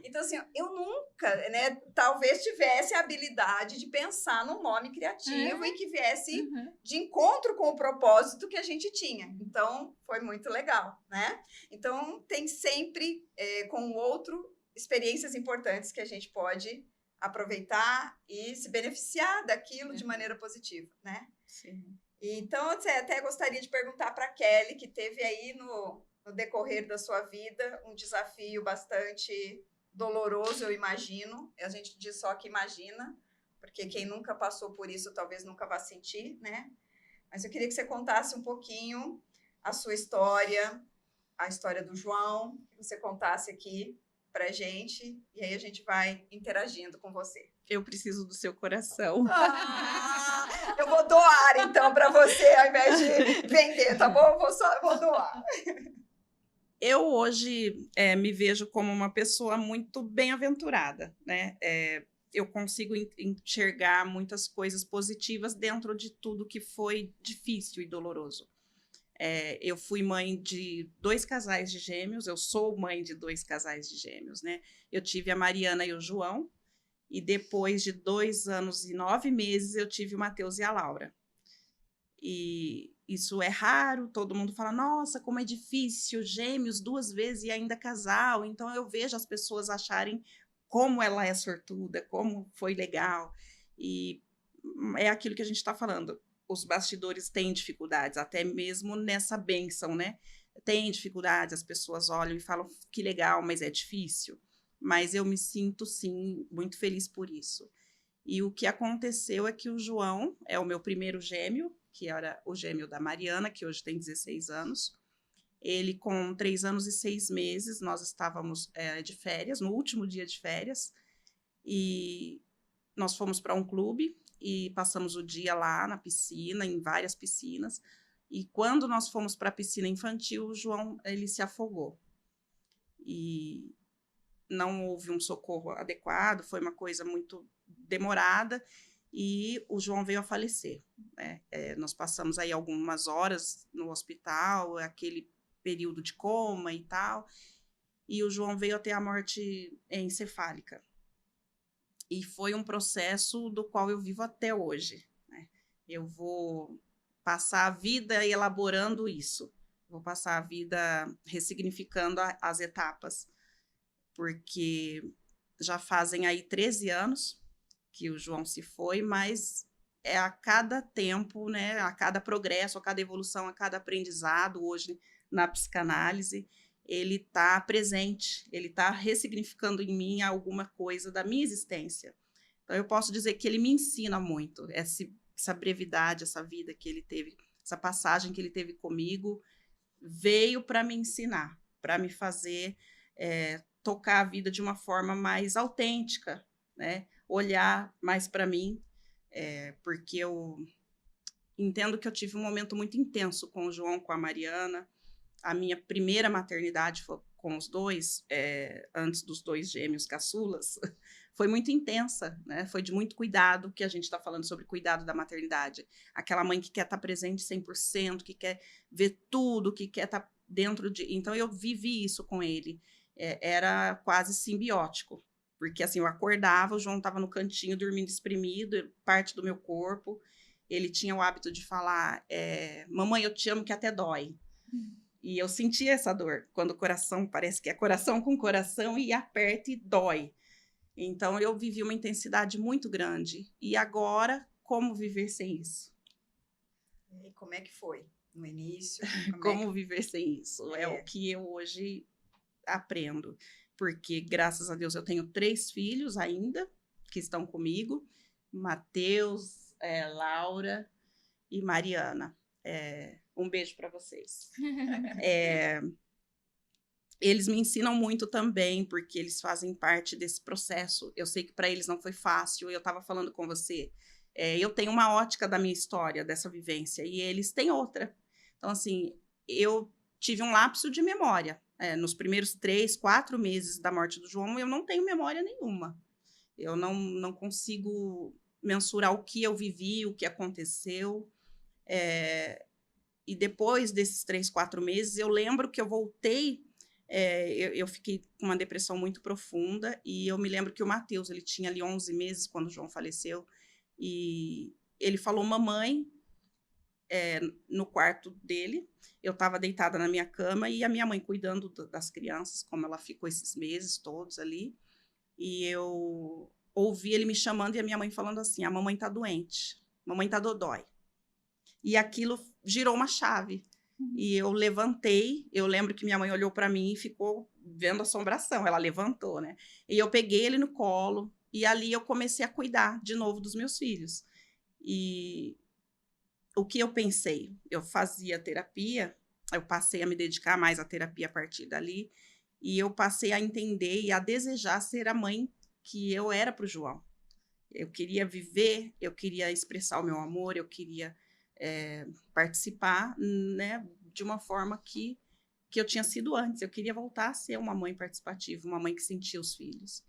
Então, assim, eu nunca, né, talvez tivesse a habilidade de pensar num nome criativo e que viesse de encontro com o propósito que a gente tinha. Então, foi muito legal, né? Então, tem sempre com o outro experiências importantes que a gente pode aproveitar e se beneficiar daquilo de maneira positiva, né? Sim. Então, eu até gostaria de perguntar para a Kelly, que teve aí no decorrer da sua vida um desafio bastante doloroso, eu imagino. A gente diz só que imagina, porque quem nunca passou por isso talvez nunca vá sentir, né? Mas eu queria que você contasse um pouquinho a sua história, a história do João, que você contasse aqui pra gente, e aí a gente vai interagindo com você. Eu preciso do seu coração. Eu vou doar, então, para você, ao invés de vender, tá bom? Eu vou doar. Eu hoje me vejo como uma pessoa muito bem-aventurada, né? Eu consigo enxergar muitas coisas positivas dentro de tudo que foi difícil e doloroso. Eu fui mãe de 2 casais de gêmeos, eu sou mãe de 2 casais de gêmeos, né? Eu tive a Mariana e o João, e depois de 2 anos e 9 meses eu tive o Matheus e a Laura. E isso é raro, todo mundo fala, nossa, como é difícil, gêmeos 2 vezes e ainda casal. Então eu vejo as pessoas acharem como ela é sortuda, como foi legal. E é aquilo que a gente está falando. Os bastidores têm dificuldades, até mesmo nessa bênção, né? Tem dificuldades, as pessoas olham e falam que legal, mas é difícil. Mas eu me sinto, sim, muito feliz por isso. E o que aconteceu é que o João é o meu primeiro gêmeo, que era o gêmeo da Mariana, que hoje tem 16 anos. Ele, com 3 anos e 6 meses, nós estávamos de férias, no último dia de férias, e nós fomos para um clube, e passamos o dia lá na piscina, em várias piscinas, e quando nós fomos para a piscina infantil, o João, ele se afogou. E não houve um socorro adequado, foi uma coisa muito demorada, e o João veio a falecer, né? Nós passamos aí algumas horas no hospital, aquele período de coma e tal, e o João veio a ter a morte encefálica. E foi um processo do qual eu vivo até hoje, né? Eu vou passar a vida elaborando isso. Vou passar a vida ressignificando as etapas. Porque já fazem aí 13 anos que o João se foi, mas é a cada tempo, né? A cada progresso, a cada evolução, a cada aprendizado, hoje na psicanálise, ele está presente, ele está ressignificando em mim alguma coisa da minha existência. Então, eu posso dizer que ele me ensina muito, essa brevidade, essa vida que ele teve, essa passagem que ele teve comigo, veio para me ensinar, para me fazer tocar a vida de uma forma mais autêntica, né? Olhar mais para mim, porque eu entendo que eu tive um momento muito intenso com o João, com a Mariana. A minha primeira maternidade foi com os 2, antes dos 2 gêmeos caçulas, foi muito intensa, né? Foi de muito cuidado, que a gente está falando sobre cuidado da maternidade. Aquela mãe que quer estar presente 100%, que quer ver tudo, que quer estar dentro de... Então, eu vivi isso com ele. Era quase simbiótico, porque assim, eu acordava, o João estava no cantinho, dormindo espremido, parte do meu corpo. Ele tinha o hábito de falar, mamãe, eu te amo que até dói. E eu sentia essa dor, quando o coração, parece que é coração com coração, e aperta e dói. Então, eu vivi uma intensidade muito grande. E agora, como viver sem isso? E como é que foi no início? Como viver sem isso? É o que eu hoje aprendo. Porque, graças a Deus, eu tenho 3 filhos ainda, que estão comigo. Matheus, Laura e Mariana. Um beijo para vocês. eles me ensinam muito também, porque eles fazem parte desse processo. Eu sei que para eles não foi fácil. Eu estava falando com você, eu tenho uma ótica da minha história, dessa vivência, e eles têm outra. Então, assim, eu tive um lapso de memória. Nos primeiros 3, 4 meses da morte do João, eu não tenho memória nenhuma. Eu não consigo mensurar o que eu vivi, o que aconteceu. E depois desses 3, 4 meses, eu lembro que eu voltei. Eu fiquei com uma depressão muito profunda, e eu me lembro que o Matheus, ele tinha ali 11 meses quando o João faleceu, e ele falou mamãe no quarto dele. Eu estava deitada na minha cama e a minha mãe cuidando das crianças, como ela ficou esses meses todos ali, e eu ouvi ele me chamando e a minha mãe falando assim: a mamãe tá doente, mamãe tá dodói. E aquilo girou uma chave. E eu levantei, eu lembro que minha mãe olhou para mim e ficou vendo assombração, ela levantou, né? E eu peguei ele no colo, e ali eu comecei a cuidar de novo dos meus filhos. E o que eu pensei? Eu fazia terapia, eu passei a me dedicar mais à terapia a partir dali, e eu passei a entender e a desejar ser a mãe que eu era para o João. Eu queria viver, eu queria expressar o meu amor, eu queria participar, né, de uma forma que eu tinha sido antes. Eu queria voltar a ser uma mãe participativa, uma mãe que sentia os filhos.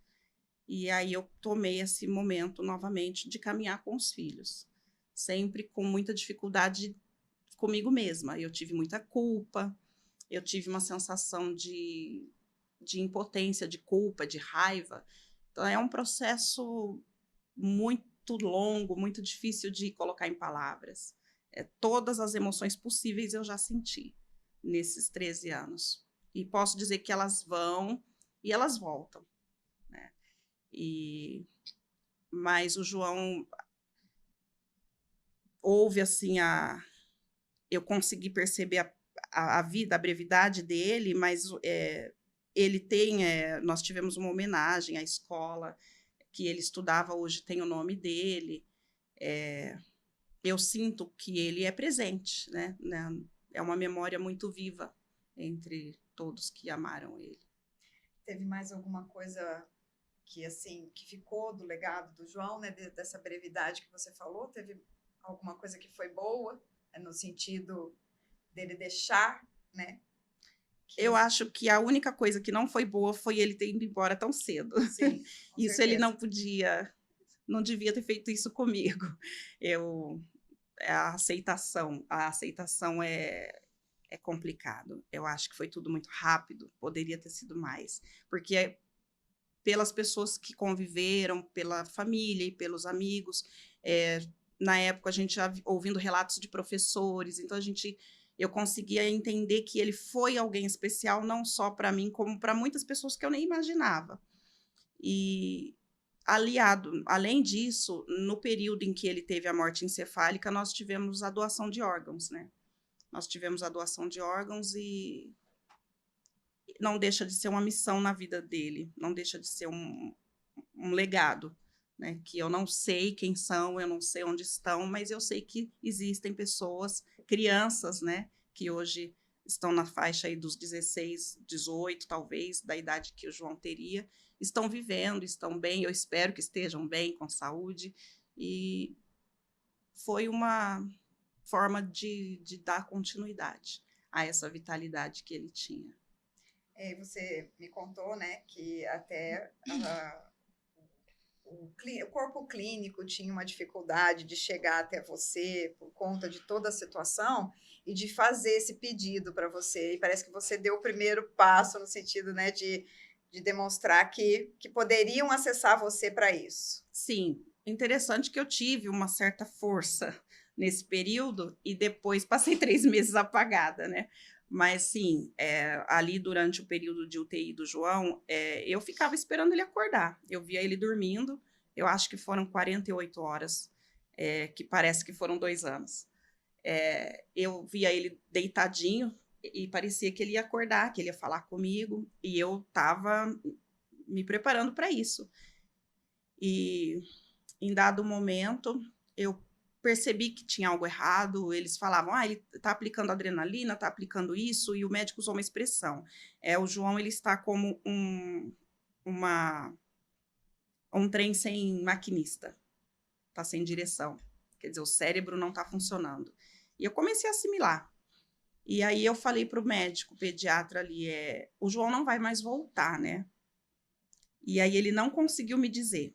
E aí eu tomei esse momento novamente de caminhar com os filhos, sempre com muita dificuldade comigo mesma. Eu tive muita culpa, eu tive uma sensação de impotência, de culpa, de raiva. Então é um processo muito longo, muito difícil de colocar em palavras. Todas as emoções possíveis eu já senti nesses 13 anos. E posso dizer que elas vão e elas voltam, né? Mas o João, houve assim, eu consegui perceber a vida, a brevidade dele, mas ele tem, nós tivemos uma homenagem à escola que ele estudava, hoje tem o nome dele. Eu sinto que ele é presente, né? É uma memória muito viva entre todos que amaram ele. Teve mais alguma coisa que, assim, que ficou do legado do João, né? Dessa brevidade que você falou? Teve alguma coisa que foi boa, no sentido dele deixar, né? Eu acho que a única coisa que não foi boa foi ele ter ido embora tão cedo. Sim, com Isso certeza. ele não devia ter feito isso comigo. A aceitação é complicado. Eu acho que foi tudo muito rápido, poderia ter sido mais. Porque pelas pessoas que conviveram, pela família e pelos amigos, na época a gente já ouvindo relatos de professores, então eu conseguia entender que ele foi alguém especial, não só para mim, como para muitas pessoas que eu nem imaginava. E além disso, no período em que ele teve a morte encefálica, nós tivemos a doação de órgãos, né? Nós tivemos a doação de órgãos e não deixa de ser uma missão na vida dele, não deixa de ser um legado, né? Que eu não sei quem são, eu não sei onde estão, mas eu sei que existem pessoas, crianças, né? Que hoje estão na faixa aí dos 16, 18, talvez, da idade que o João teria, estão vivendo, estão bem, eu espero que estejam bem, com saúde, e foi uma forma de dar continuidade a essa vitalidade que ele tinha. Você me contou, né, que até o corpo clínico tinha uma dificuldade de chegar até você por conta de toda a situação e de fazer esse pedido para você. E parece que você deu o primeiro passo no sentido, né, de demonstrar que poderiam acessar você para isso. Sim, interessante que eu tive uma certa força nesse período e depois passei 3 meses apagada, né? Mas sim, ali durante o período de UTI do João, eu ficava esperando ele acordar. Eu via ele dormindo, eu acho que foram 48 horas, que parece que foram 2 anos. Eu via ele deitadinho e parecia que ele ia acordar, que ele ia falar comigo, e eu estava me preparando para isso. E em dado momento, eu percebi que tinha algo errado. Eles falavam, ele está aplicando adrenalina, está aplicando isso, e o médico usou uma expressão. O João, ele está como um trem sem maquinista, está sem direção. Quer dizer, o cérebro não está funcionando. E eu comecei a assimilar. E aí eu falei para o médico, o pediatra ali, o João não vai mais voltar, né? E aí ele não conseguiu me dizer.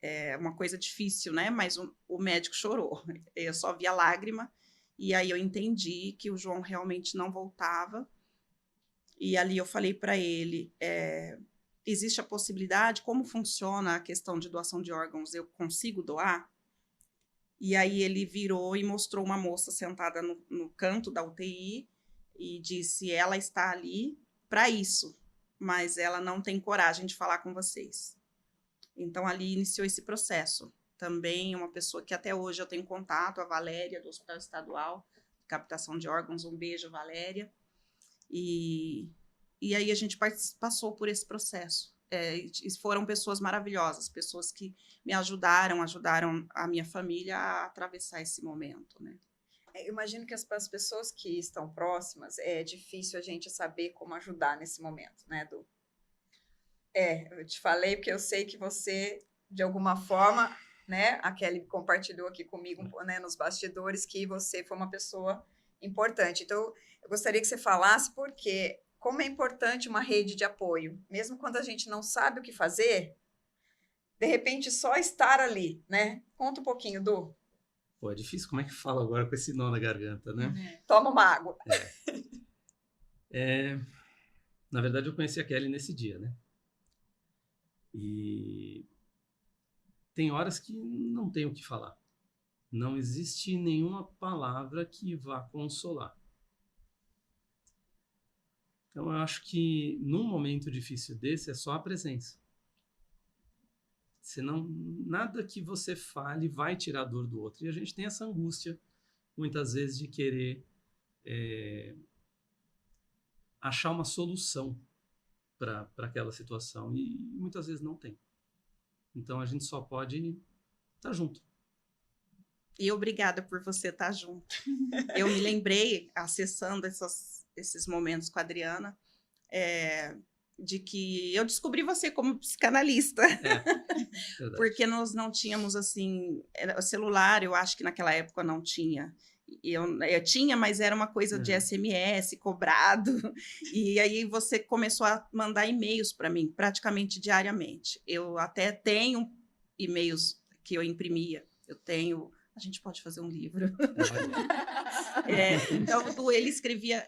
É uma coisa difícil, né? Mas o médico chorou. Eu só via lágrima. E aí eu entendi que o João realmente não voltava. E ali eu falei para ele, existe a possibilidade, como funciona a questão de doação de órgãos, eu consigo doar? E aí ele virou e mostrou uma moça sentada no canto da UTI e disse, ela está ali para isso, mas ela não tem coragem de falar com vocês. Então, ali iniciou esse processo. Também uma pessoa que até hoje eu tenho contato, a Valéria, do Hospital Estadual, captação de órgãos, um beijo, Valéria. E aí a gente passou por esse processo. E foram pessoas maravilhosas, pessoas que me ajudaram a minha família a atravessar esse momento, né? Eu imagino que as pessoas que estão próximas, é difícil a gente saber como ajudar nesse momento, né, Du? Eu te falei porque eu sei que você, de alguma forma, né, a Kelly compartilhou aqui comigo, né, nos bastidores, que você foi uma pessoa importante. Então, eu gostaria que você falasse porque como é importante uma rede de apoio, mesmo quando a gente não sabe o que fazer, de repente só estar ali, né? Conta um pouquinho, Du. Pô, é difícil, como é que fala agora com esse nó na garganta, né? Toma uma água. Na verdade, eu conheci a Kelly nesse dia, né? E tem horas que não tem o que falar. Não existe nenhuma palavra que vá consolar. Então, eu acho que num momento difícil desse é só a presença. Senão, nada que você fale vai tirar a dor do outro. E a gente tem essa angústia, muitas vezes, de querer achar uma solução para aquela situação. E muitas vezes não tem. Então, a gente só pode estar junto. E obrigada por você estar junto. Eu me lembrei, acessando esses momentos com a Adriana, de que eu descobri você como psicanalista. Porque nós não tínhamos, assim, celular, eu acho que naquela época não tinha. Eu tinha, mas era uma coisa de SMS, cobrado. E aí você começou a mandar e-mails para mim, praticamente diariamente. Eu até tenho e-mails que eu imprimia. Eu tenho... A gente pode fazer um livro. Então, ele escrevia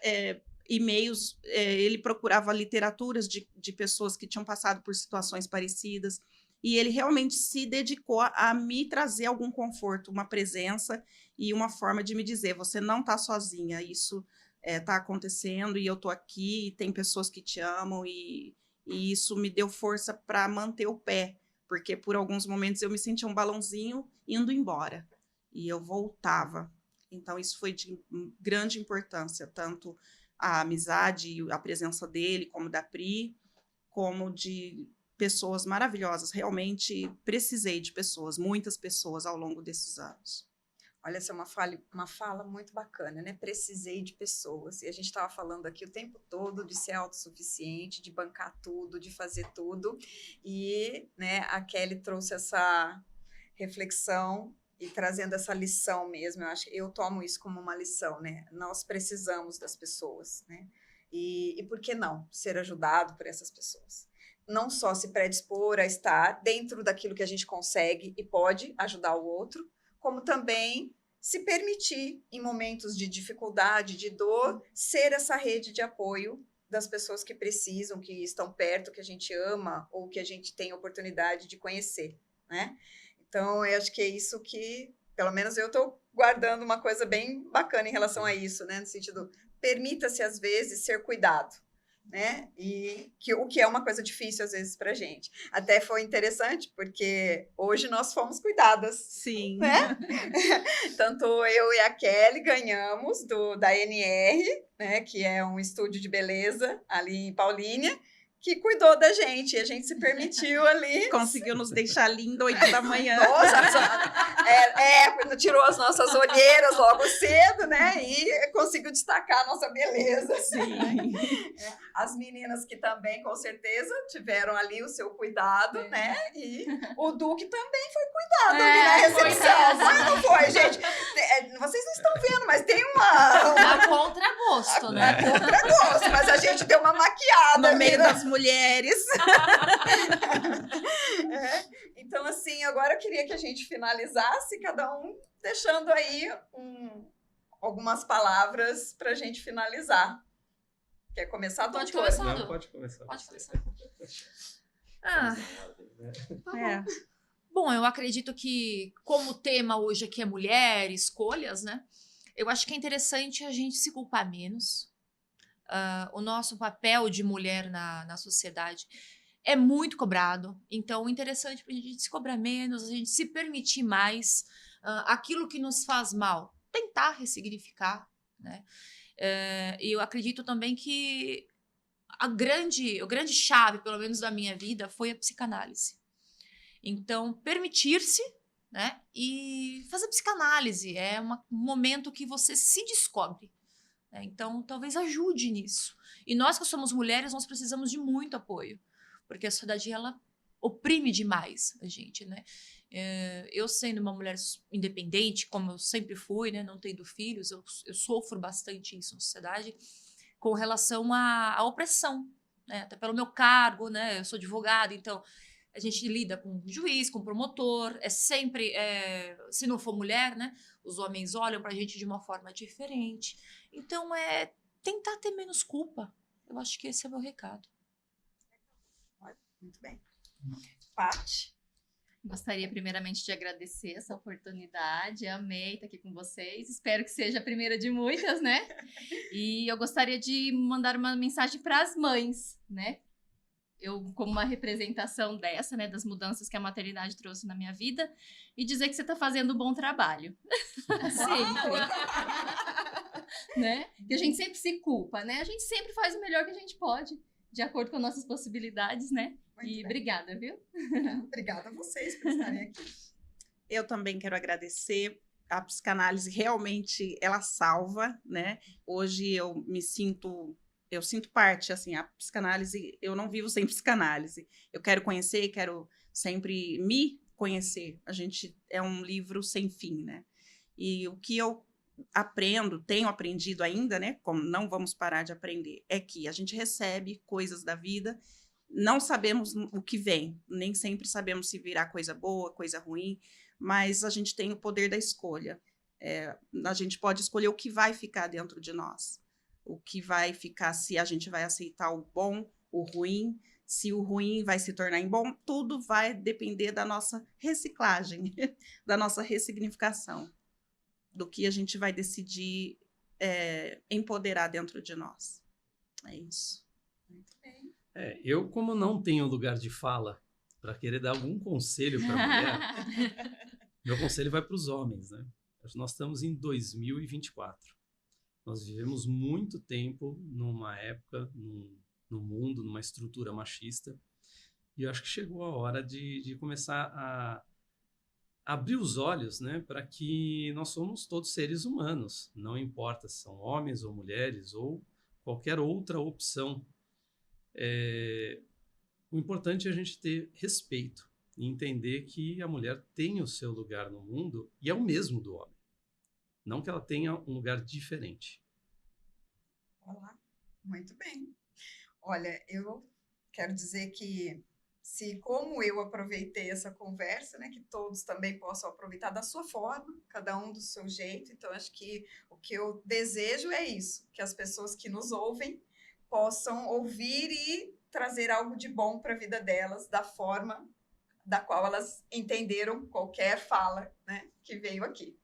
e-mails, ele procurava literaturas de pessoas que tinham passado por situações parecidas, e ele realmente se dedicou a me trazer algum conforto, uma presença e uma forma de me dizer, você não está sozinha, isso está acontecendo e eu estou aqui, e tem pessoas que te amam, e isso me deu força para manter o pé, porque por alguns momentos eu me sentia um balãozinho indo embora. E eu voltava. Então, isso foi de grande importância, tanto a amizade, a presença dele, como da Pri, como de pessoas maravilhosas. Realmente precisei de pessoas, muitas pessoas ao longo desses anos. Olha, essa é uma fala muito bacana, né? Precisei de pessoas. E a gente estava falando aqui o tempo todo de ser autossuficiente, de bancar tudo, de fazer tudo. E, né, a Kelly trouxe essa reflexão e trazendo essa lição mesmo, eu tomo isso como uma lição, né? Nós precisamos das pessoas, né? E por que não ser ajudado por essas pessoas? Não só se predispor a estar dentro daquilo que a gente consegue e pode ajudar o outro, como também se permitir, em momentos de dificuldade, de dor, ser essa rede de apoio das pessoas que precisam, que estão perto, que a gente ama ou que a gente tem oportunidade de conhecer, né? Então, eu acho que é isso que, pelo menos eu estou guardando uma coisa bem bacana em relação a isso, né? No sentido, permita-se, às vezes, ser cuidado, né? E o que é uma coisa difícil, às vezes, para a gente. Até foi interessante, porque hoje nós fomos cuidadas. Sim. Né? Tanto eu e a Kelly ganhamos da NR, né? Que é um estúdio de beleza ali em Paulínia, que cuidou da gente. E a gente se permitiu ali. Conseguiu nos deixar lindo 8 da manhã. Nossa, tirou as nossas olheiras logo cedo, né? E conseguiu destacar a nossa beleza. Sim. As meninas que também, com certeza, tiveram ali o seu cuidado, né? E o Duque também foi cuidado ali na recepção. Foi ou não foi, gente? Vocês não estão vendo, mas tem A contragosto, né? contragosto, mas a gente deu uma maquiada. No meio das mulheres. Então, assim, agora eu queria que a gente finalizasse, cada um deixando aí algumas palavras para a gente finalizar. Quer começar, doutor? Pode começar, Não, Edu. pode começar. Pode começar. Ah, É. bom, eu acredito que, como o tema hoje aqui é mulher, escolhas, né? Eu acho que é interessante a gente se culpar menos. O nosso papel de mulher na sociedade é muito cobrado. Então, é interessante para a gente se cobrar menos, a gente se permitir mais. Aquilo que nos faz mal, tentar ressignificar, né? E eu acredito também que a grande chave, pelo menos da minha vida, foi a psicanálise. Então, permitir-se, né? E fazer psicanálise é um momento que você se descobre. Né? Então, talvez ajude nisso. E nós que somos mulheres, nós precisamos de muito apoio, porque a sociedade, ela oprime demais a gente, né? Eu sendo uma mulher independente, como eu sempre fui, né? Não tendo filhos, eu sofro bastante isso na sociedade, com relação à opressão, né? Até pelo meu cargo, né? Eu sou advogada, então a gente lida com juiz, com promotor, sempre, se não for mulher, né? Os homens olham pra gente de uma forma diferente. Então, tentar ter menos culpa. Eu acho que esse é o meu recado. Muito bem. Paty? Gostaria primeiramente de agradecer essa oportunidade, amei estar aqui com vocês, espero que seja a primeira de muitas, né? E eu gostaria de mandar uma mensagem para as mães, né? Eu, como uma representação dessa, né, das mudanças que a maternidade trouxe na minha vida, e dizer que você está fazendo um bom trabalho. Sempre. Né? Que a gente sempre se culpa, né? A gente sempre faz o melhor que a gente pode, de acordo com as nossas possibilidades, né? Muito E bem. obrigada, viu? Obrigada a vocês por estarem aqui. Eu também quero agradecer. A psicanálise realmente, ela salva, né? Hoje eu sinto parte, assim, a psicanálise, eu não vivo sem psicanálise. Eu quero conhecer, quero sempre me conhecer. A gente é um livro sem fim, né? E o que eu tenho aprendido ainda, né? Como não vamos parar de aprender, é que a gente recebe coisas da vida, não sabemos o que vem, nem sempre sabemos se virá coisa boa, coisa ruim, mas a gente tem o poder da escolha. A gente pode escolher o que vai ficar dentro de nós. O que vai ficar, se a gente vai aceitar o bom, o ruim, se o ruim vai se tornar em bom, tudo vai depender da nossa reciclagem, da nossa ressignificação, do que a gente vai decidir empoderar dentro de nós. É isso. Muito bem. Eu, como não tenho lugar de fala para querer dar algum conselho para a mulher, meu conselho vai para os homens, né? Nós estamos em 2024. Nós vivemos muito tempo numa época, no mundo, numa estrutura machista, e eu acho que chegou a hora de começar a abrir os olhos, né, para que nós somos todos seres humanos, não importa se são homens ou mulheres ou qualquer outra opção. O importante é a gente ter respeito e entender que a mulher tem o seu lugar no mundo e é o mesmo do homem. Não que ela tenha um lugar diferente. Olá, muito bem. Olha, eu quero dizer que como eu aproveitei essa conversa, né, que todos também possam aproveitar da sua forma, cada um do seu jeito. Então, acho que o que eu desejo é isso, que as pessoas que nos ouvem possam ouvir e trazer algo de bom para a vida delas, da forma da qual elas entenderam qualquer fala, né, que veio aqui.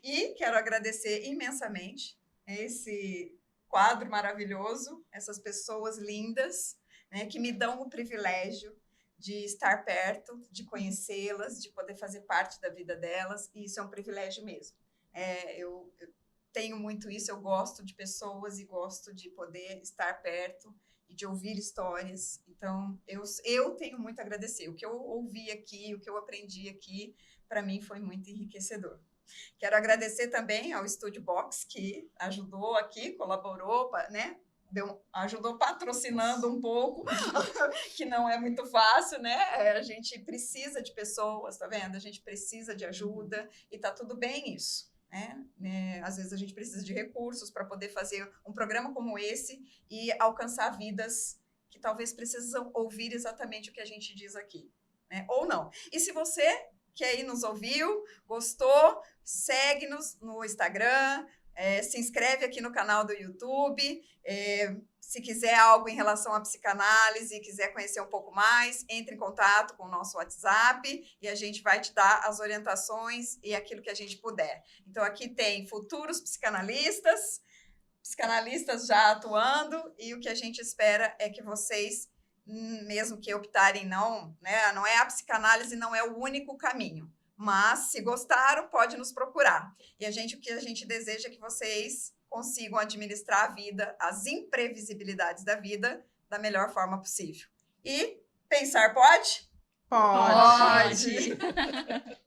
E quero agradecer imensamente esse quadro maravilhoso, essas pessoas lindas, né, que me dão o privilégio de estar perto, de conhecê-las, de poder fazer parte da vida delas, e isso é um privilégio mesmo. Eu tenho muito isso, eu gosto de pessoas e gosto de poder estar perto e de ouvir histórias. Então, eu tenho muito a agradecer. O que eu ouvi aqui, o que eu aprendi aqui, para mim foi muito enriquecedor. Quero agradecer também ao Estúdio Box, que ajudou aqui, colaborou, né? Ajudou patrocinando um pouco, que não é muito fácil, né? A gente precisa de pessoas, tá vendo? A gente precisa de ajuda e tá tudo bem isso, né? Às vezes a gente precisa de recursos para poder fazer um programa como esse e alcançar vidas que talvez precisam ouvir exatamente o que a gente diz aqui, né? Ou não. E se você que aí nos ouviu, gostou, segue-nos no Instagram, se inscreve aqui no canal do YouTube. Se quiser algo em relação à psicanálise, quiser conhecer um pouco mais, entre em contato com o nosso WhatsApp e a gente vai te dar as orientações e aquilo que a gente puder. Então, aqui tem futuros psicanalistas já atuando, e o que a gente espera é que vocês, mesmo que optarem não é a psicanálise, não é o único caminho, mas se gostaram, pode nos procurar. E o que a gente deseja é que vocês consigam administrar a vida, as imprevisibilidades da vida, da melhor forma possível. E pensar pode? Pode. Pode.